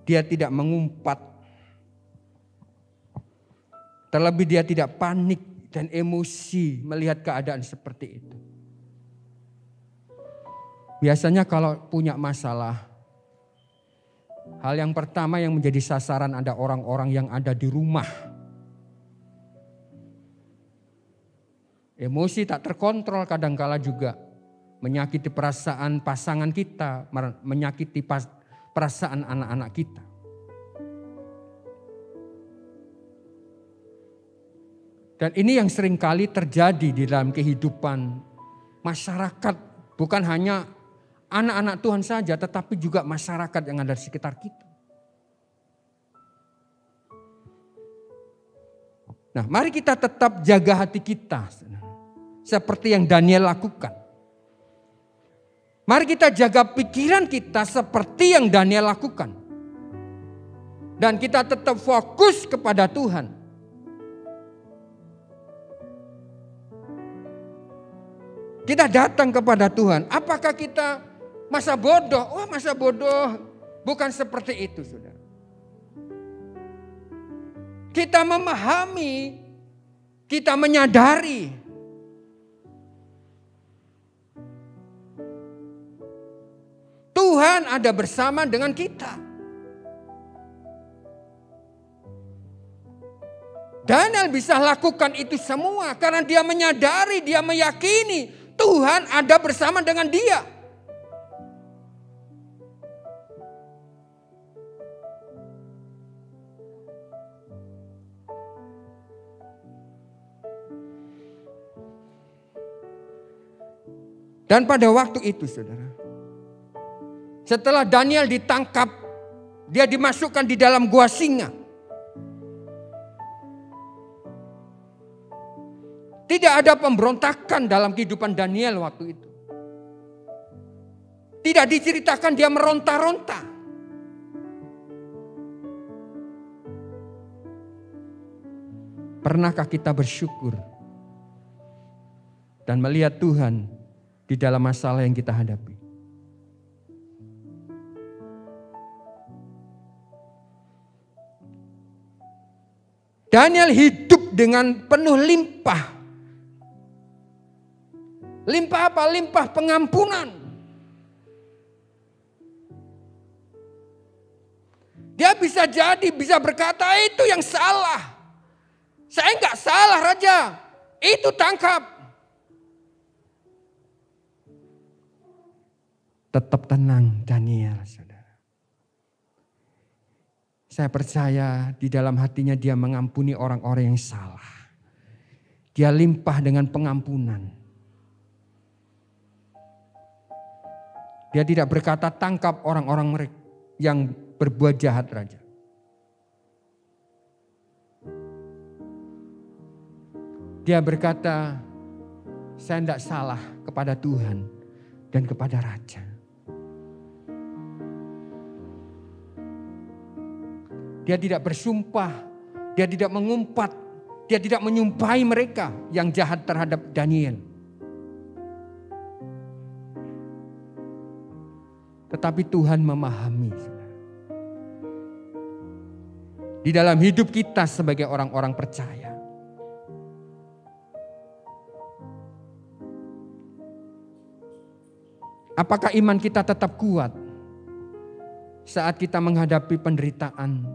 dia tidak mengumpat. Terlebih dia tidak panik dan emosi melihat keadaan seperti itu. Biasanya kalau punya masalah, hal yang pertama yang menjadi sasaran ada orang-orang yang ada di rumah. Emosi tak terkontrol kadangkala juga menyakiti perasaan pasangan kita, menyakiti perasaan anak-anak kita. Dan ini yang seringkali terjadi di dalam kehidupan masyarakat. Bukan hanya anak-anak Tuhan saja, tetapi juga masyarakat yang ada di sekitar kita. Nah, mari kita tetap jaga hati kita. Seperti yang Daniel lakukan. Mari kita jaga pikiran kita seperti yang Daniel lakukan. Dan kita tetap fokus kepada Tuhan. Kita datang kepada Tuhan. Apakah kita masa bodoh? Oh, masa bodoh. Bukan seperti itu, saudara. Kita memahami, kita menyadari. Tuhan ada bersama dengan kita. Daniel bisa lakukan itu semua karena dia menyadari, dia meyakini Tuhan ada bersama dengan dia. Dan pada waktu itu, saudara, setelah Daniel ditangkap, dia dimasukkan di dalam gua singa. Tidak ada pemberontakan dalam kehidupan Daniel waktu itu. Tidak diceritakan dia meronta-ronta. Pernahkah kita bersyukur dan melihat Tuhan di dalam masalah yang kita hadapi? Daniel hidup dengan penuh limpah. Limpah apa? Limpah pengampunan. Dia bisa berkata itu yang salah. Saya enggak salah Raja. Itu tangkap. Tetap tenang Daniel, saudara. Saya percaya di dalam hatinya dia mengampuni orang-orang yang salah. Dia limpah dengan pengampunan. Dia tidak berkata tangkap orang-orang mereka yang berbuat jahat Raja. Dia berkata, saya tidak salah kepada Tuhan dan kepada Raja. Dia tidak bersumpah, dia tidak mengumpat, dia tidak menyumpahi mereka yang jahat terhadap Daniel. Tetapi Tuhan memahami. Di dalam hidup kita sebagai orang-orang percaya. Apakah iman kita tetap kuat saat kita menghadapi penderitaan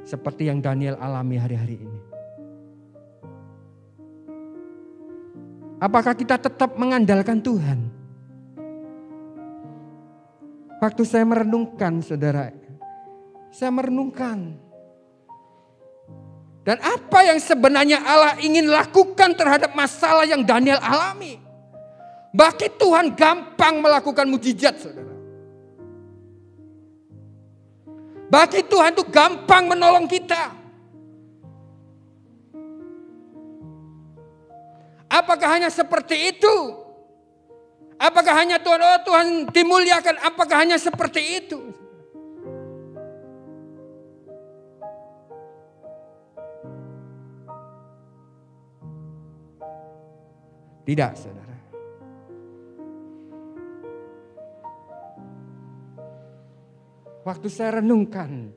seperti yang Daniel alami hari-hari ini? Apakah kita tetap mengandalkan Tuhan? Waktu saya merenungkan, saudara, saya merenungkan. Dan apa yang sebenarnya Allah ingin lakukan terhadap masalah yang Daniel alami? Bagi Tuhan gampang melakukan mujizat, saudara. Bagi Tuhan itu gampang menolong kita. Apakah hanya seperti itu? Apakah hanya Tuhan dimuliakan? Apakah hanya seperti itu? Tidak, saudara. Waktu saya renungkan.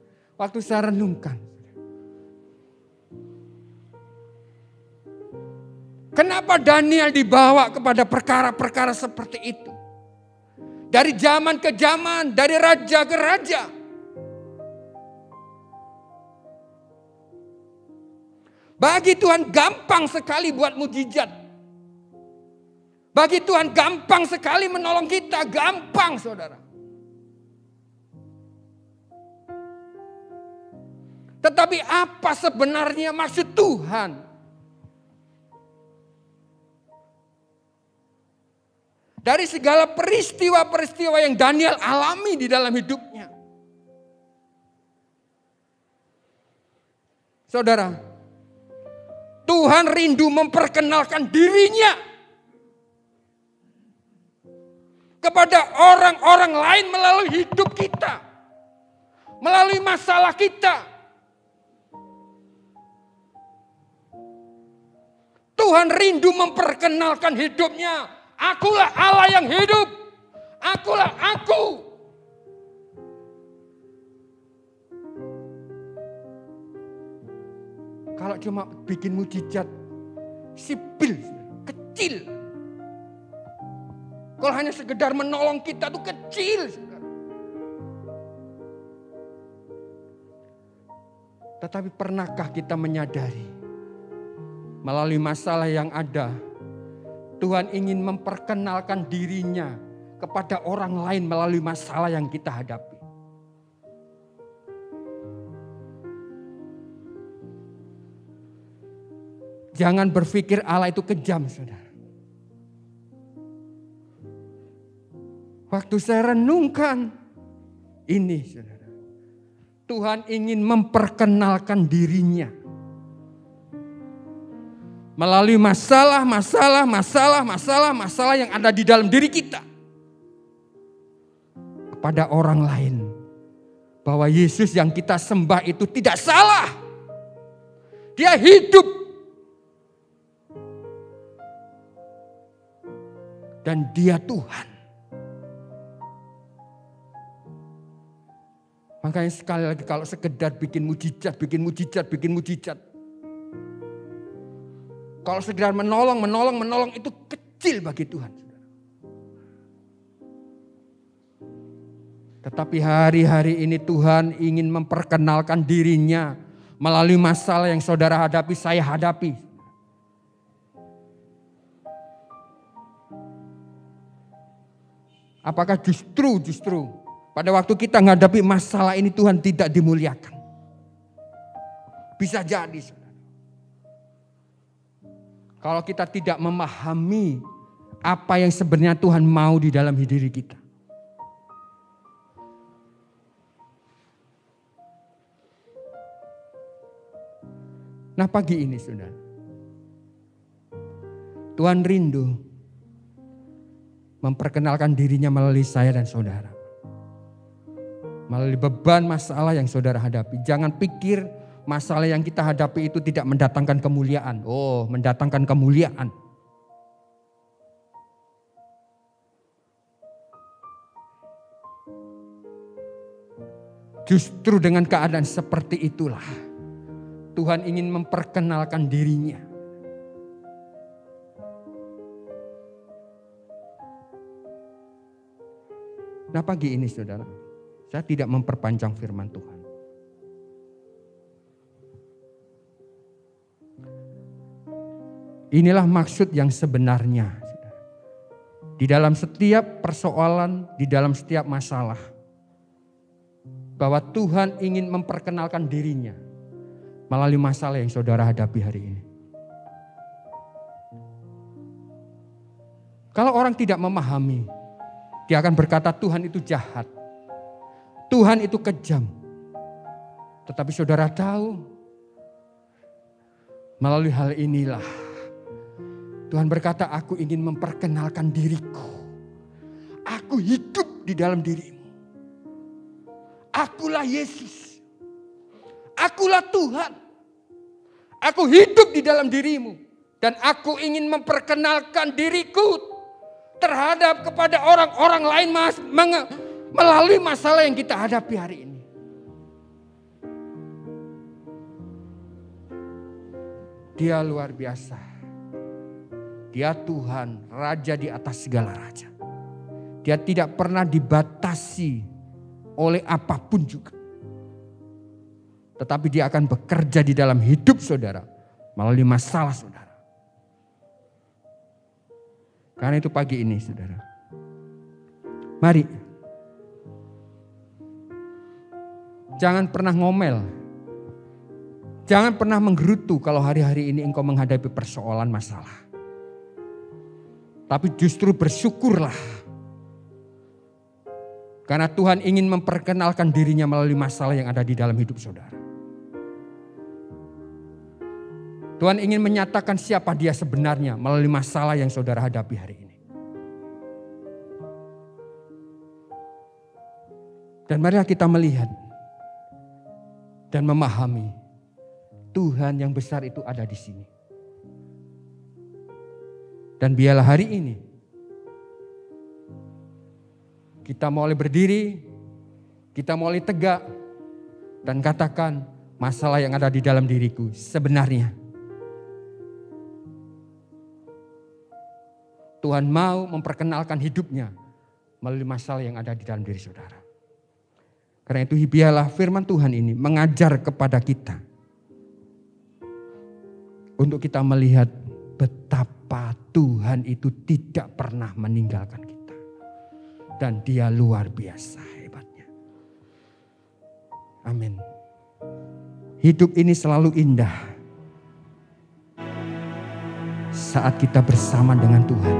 Kenapa Daniel dibawa kepada perkara-perkara seperti itu? Dari zaman ke zaman, dari raja ke raja. Bagi Tuhan gampang sekali buat mujizat. Bagi Tuhan gampang sekali menolong kita, gampang saudara. Tetapi apa sebenarnya maksud Tuhan? Dari segala peristiwa-peristiwa yang Daniel alami di dalam hidupnya. Saudara, Tuhan rindu memperkenalkan dirinya kepada orang-orang lain melalui hidup kita. Melalui masalah kita. Tuhan rindu memperkenalkan hidupnya. Akulah Allah yang hidup. Akulah aku. Kalau cuma bikin mujizat sipil, kecil. Kalau hanya sekedar menolong kita itu kecil. Tetapi pernahkah kita menyadari melalui masalah yang ada, Tuhan ingin memperkenalkan dirinya kepada orang lain melalui masalah yang kita hadapi. Jangan berpikir Allah itu kejam, saudara. Waktu saya renungkan ini, saudara. Tuhan ingin memperkenalkan dirinya melalui masalah yang ada di dalam diri kita kepada orang lain, bahwa Yesus yang kita sembah itu tidak salah. Dia hidup dan Dia Tuhan. Makanya sekali lagi kalau sekedar bikin mujizat, Kalau sekedar menolong itu kecil bagi Tuhan. Tetapi hari-hari ini Tuhan ingin memperkenalkan dirinya melalui masalah yang saudara hadapi, saya hadapi. Apakah justru pada waktu kita menghadapi masalah ini Tuhan tidak dimuliakan? Bisa jadi, saudara. Kalau kita tidak memahami apa yang sebenarnya Tuhan mau di dalam diri kita. Nah, pagi ini, saudara, Tuhan rindu memperkenalkan dirinya melalui saya dan saudara. Melalui beban masalah yang saudara hadapi. Jangan pikir masalah yang kita hadapi itu tidak mendatangkan kemuliaan. Oh, mendatangkan kemuliaan. Justru dengan keadaan seperti itulah Tuhan ingin memperkenalkan dirinya. Nah, pagi ini saudara, saya tidak memperpanjang firman Tuhan. Inilah maksud yang sebenarnya. Di dalam setiap persoalan, di dalam setiap masalah. Bahwa Tuhan ingin memperkenalkan dirinya melalui masalah yang saudara hadapi hari ini. Kalau orang tidak memahami, dia akan berkata Tuhan itu jahat. Tuhan itu kejam. Tetapi saudara tahu, melalui hal inilah Tuhan berkata, aku ingin memperkenalkan diriku. Aku hidup di dalam dirimu. Akulah Yesus. Akulah Tuhan. Aku hidup di dalam dirimu. Dan aku ingin memperkenalkan diriku terhadap kepada orang-orang lain melalui masalah yang kita hadapi hari ini. Dia luar biasa. Dia Tuhan, Raja di atas segala raja. Dia tidak pernah dibatasi oleh apapun juga. Tetapi dia akan bekerja di dalam hidup saudara melalui masalah saudara. Karena itu pagi ini saudara, mari jangan pernah ngomel. Jangan pernah menggerutu kalau hari-hari ini engkau menghadapi persoalan masalah. Tapi justru bersyukurlah. Karena Tuhan ingin memperkenalkan dirinya melalui masalah yang ada di dalam hidup saudara. Tuhan ingin menyatakan siapa dia sebenarnya melalui masalah yang saudara hadapi hari ini. Dan marilah kita melihat dan memahami Tuhan yang besar itu ada di sini. Dan biarlah hari ini kita mulai berdiri, kita mulai tegak dan katakan masalah yang ada di dalam diriku sebenarnya. Tuhan mau memperkenalkan hidupnya melalui masalah yang ada di dalam diri saudara. Karena itu biarlah firman Tuhan ini mengajar kepada kita. Untuk kita melihat betapa Tuhan itu tidak pernah meninggalkan kita. Dan dia luar biasa hebatnya. Amin. Hidup ini selalu indah saat kita bersama dengan Tuhan.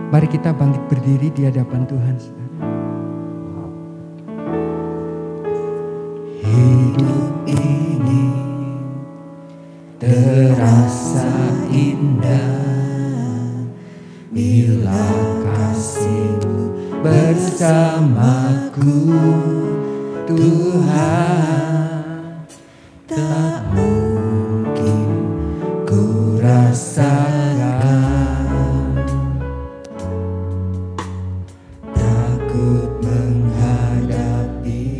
Mari kita bangkit berdiri di hadapan Tuhan. Hidup ini terasa indah bila kasih-Mu bersamaku, Tuhan. Tak mungkin ku rasakan takut menghadapi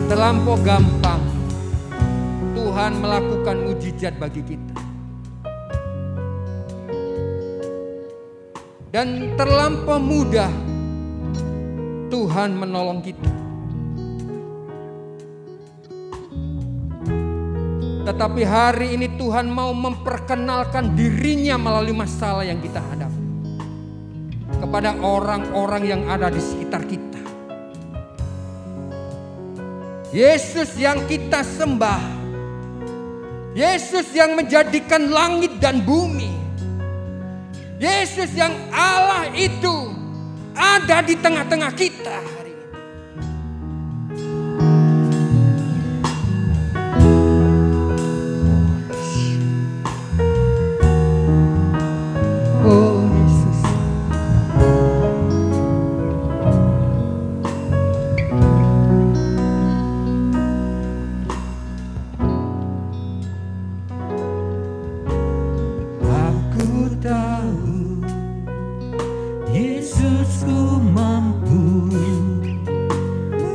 terlampau gampang Tuhan melakukan mujizat bagi kita. Dan terlampau mudah Tuhan menolong kita. Tetapi hari ini Tuhan mau memperkenalkan dirinya melalui masalah yang kita hadapi kepada orang-orang yang ada di sekitar kita. Yesus yang kita sembah, Yesus yang menjadikan langit dan bumi, Yesus yang Allah itu ada di tengah-tengah kita hari ini. Oh Yesus. Aku tahu Yesusku mampu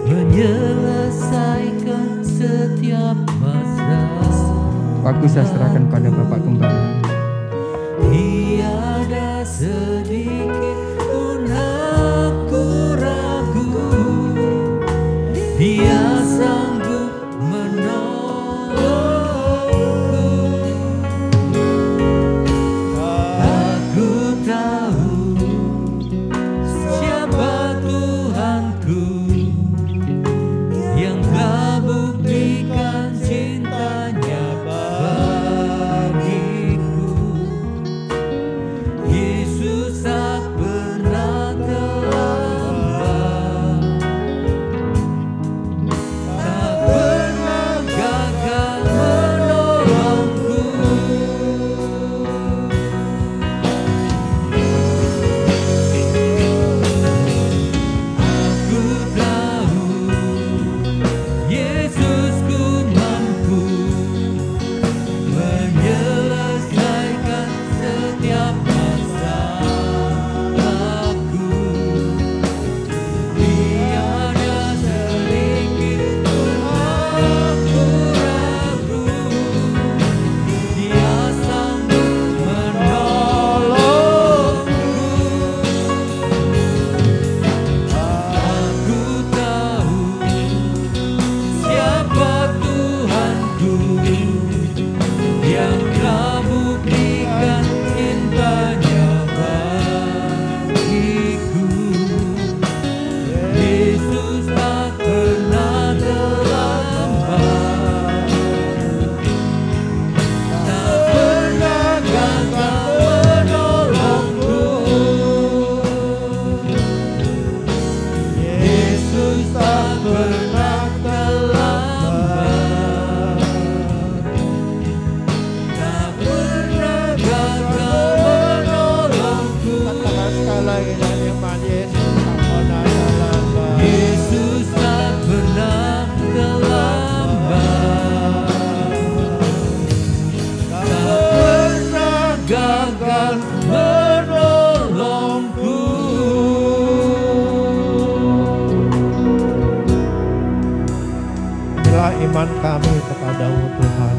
menyelesaikan setiap masalah. Aku saya serahkan pada Bapak Gembala. Tiada sedikit pun aku ragu, Dia sanggup menolongku. Aku tahu siapa Tuhanku yang telah buktikan cintanya bagiku. Yesus tak pernah terlambat, tak pernah gagal menolongku. Aku tahu Yesusku mampu menyelesaikan setiap masalahku. Tiada sedikit pun aku ragu, Dia sanggup menolongku. Aku tahu siapa Tuhanku yang telah buktikan cintanya bagiku. Yesus tak pernah terlambat, tak pernah gagal menolongku. Yesus tak pernah terlambat, tak pernah gagal menolongku. Katakan sekali lagi dengan iman, Yesus tak pernah terlambat. Yesus tak pernah terlambat, tak pernah gagal menolongku. Inilah iman kami kepadamu Tuhan,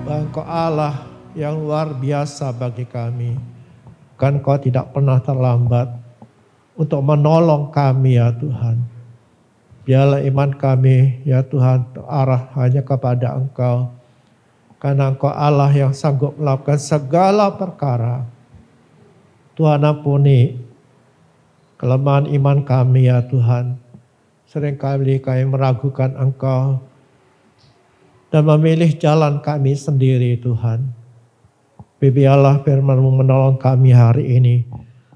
bahwa Engkau Allah yang luar biasa bagi kami. Kan Engkau tidak pernah terlambat untuk menolong kami ya Tuhan. Biarlah iman kami ya Tuhan terarah hanya kepada Engkau. Karena Engkau Allah yang sanggup melakukan segala perkara. Tuhan ampuni kelemahan iman kami ya Tuhan. Seringkali kami meragukan Engkau dan memilih jalan kami sendiri Tuhan. Biarlah firman-Mu menolong kami hari ini.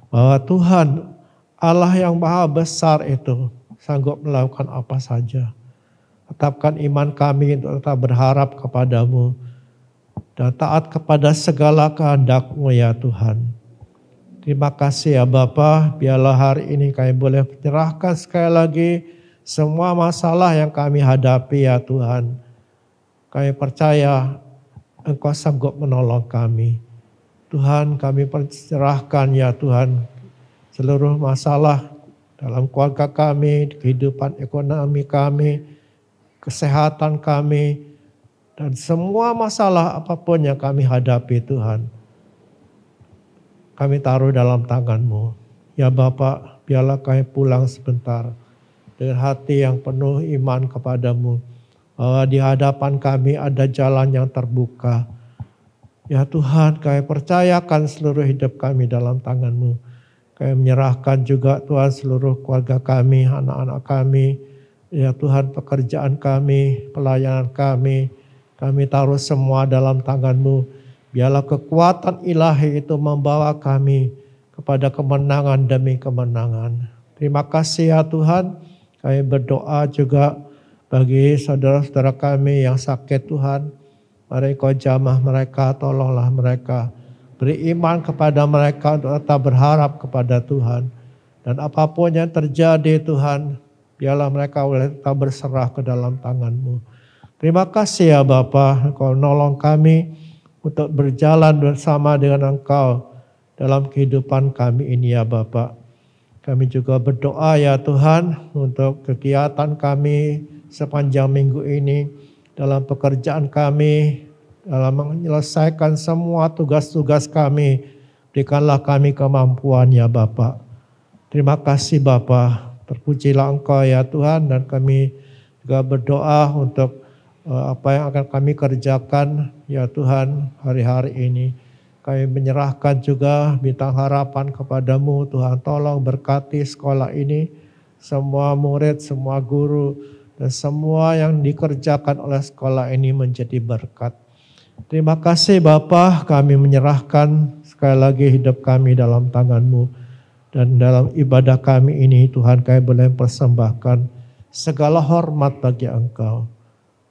Bahwa Tuhan Allah yang maha besar itu sanggup melakukan apa saja. Tetapkan iman kami untuk tetap berharap kepadamu dan taat kepada segala kehendak-Mu ya Tuhan. Terima kasih ya Bapa, biarlah hari ini kami boleh menyerahkan sekali lagi semua masalah yang kami hadapi ya Tuhan. Kami percaya Engkau sanggup menolong kami. Tuhan, kami perserahkan ya Tuhan seluruh masalah dalam keluarga kami, kehidupan ekonomi kami, kesehatan kami, dan semua masalah apapun yang kami hadapi Tuhan, kami taruh dalam tangan-Mu. Ya Bapa, biarlah kami pulang sebentar dengan hati yang penuh iman kepada-Mu, bahwa di hadapan kami ada jalan yang terbuka. Ya Tuhan, kami percayakan seluruh hidup kami dalam tangan-Mu. Kami menyerahkan juga Tuhan seluruh keluarga kami, anak-anak kami. Ya Tuhan, pekerjaan kami, pelayanan kami taruh semua dalam tangan-Mu. Biarlah kekuatan ilahi itu membawa kami kepada kemenangan demi kemenangan. Terima kasih ya Tuhan. Kami berdoa juga bagi saudara-saudara kami yang sakit Tuhan. Mari Kau jamah mereka, tolonglah mereka. Beri iman kepada mereka untuk tetap berharap kepada Tuhan. Dan apapun yang terjadi Tuhan, biarlah mereka boleh tetap berserah ke dalam tangan-Mu. Terima kasih ya Bapa, Engkau nolong kami untuk berjalan bersama dengan Engkau dalam kehidupan kami ini ya Bapa. Kami juga berdoa ya Tuhan untuk kegiatan kami sepanjang minggu ini, dalam pekerjaan kami, dalam menyelesaikan semua tugas-tugas kami. Berikanlah kami kemampuan ya Bapa. Terima kasih Bapa. Terpujilah Engkau ya Tuhan, dan kami juga berdoa untuk apa yang akan kami kerjakan ya Tuhan hari-hari ini. Kami menyerahkan juga bintang harapan kepada-Mu Tuhan. Tolong berkati sekolah ini, semua murid, semua guru, dan semua yang dikerjakan oleh sekolah ini menjadi berkat. Terima kasih Bapa, kami menyerahkan sekali lagi hidup kami dalam tangan-Mu. Dan dalam ibadah kami ini Tuhan, kami boleh persembahkan segala hormat bagi Engkau.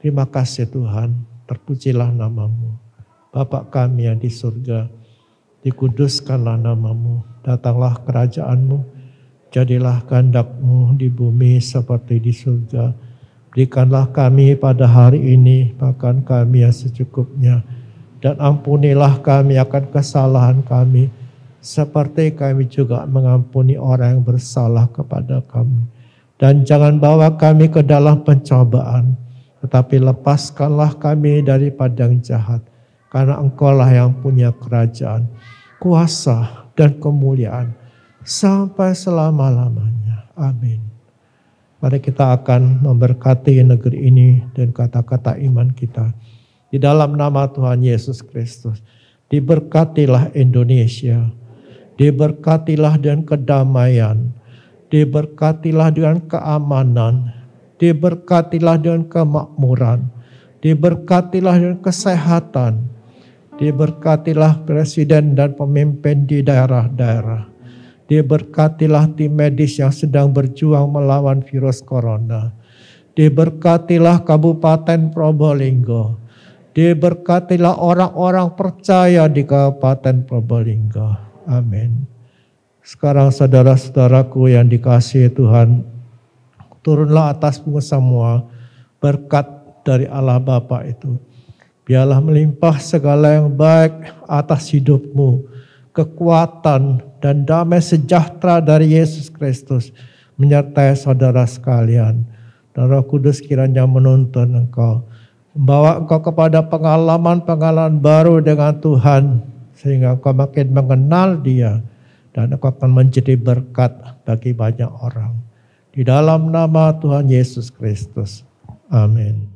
Terima kasih Tuhan, terpujilah nama-Mu. Bapa kami yang di surga, dikuduskanlah nama-Mu, datanglah kerajaan-Mu, jadilah kehendak-Mu di bumi seperti di surga. Berikanlah kami pada hari ini makan kami yang secukupnya, dan ampunilah kami akan kesalahan kami, seperti kami juga mengampuni orang yang bersalah kepada kami. Dan jangan bawa kami ke dalam pencobaan, tetapi lepaskanlah kami daripada yang jahat, karena Engkau-lah yang punya kerajaan, kuasa, dan kemuliaan sampai selama-lamanya. Amin. Mari kita akan memberkati negeri ini dan kata-kata iman kita. Di dalam nama Tuhan Yesus Kristus, diberkatilah Indonesia, diberkatilah dengan kedamaian, diberkatilah dengan keamanan, diberkatilah dengan kemakmuran, diberkatilah dengan kesehatan, diberkatilah presiden dan pemimpin di daerah-daerah. Diberkatilah tim medis yang sedang berjuang melawan virus corona. Diberkatilah Kabupaten Probolinggo. Diberkatilah orang-orang percaya di Kabupaten Probolinggo. Amin. Sekarang saudara-saudaraku yang dikasihi Tuhan, turunlah atasmu semua berkat dari Allah Bapa itu. Biarlah melimpah segala yang baik atas hidupmu, kekuatan dan damai sejahtera dari Yesus Kristus menyertai saudara sekalian. Dan Roh Kudus kiranya menuntun engkau, membawa engkau kepada pengalaman-pengalaman baru dengan Tuhan, sehingga engkau makin mengenal Dia, dan engkau akan menjadi berkat bagi banyak orang. Di dalam nama Tuhan Yesus Kristus. Amin.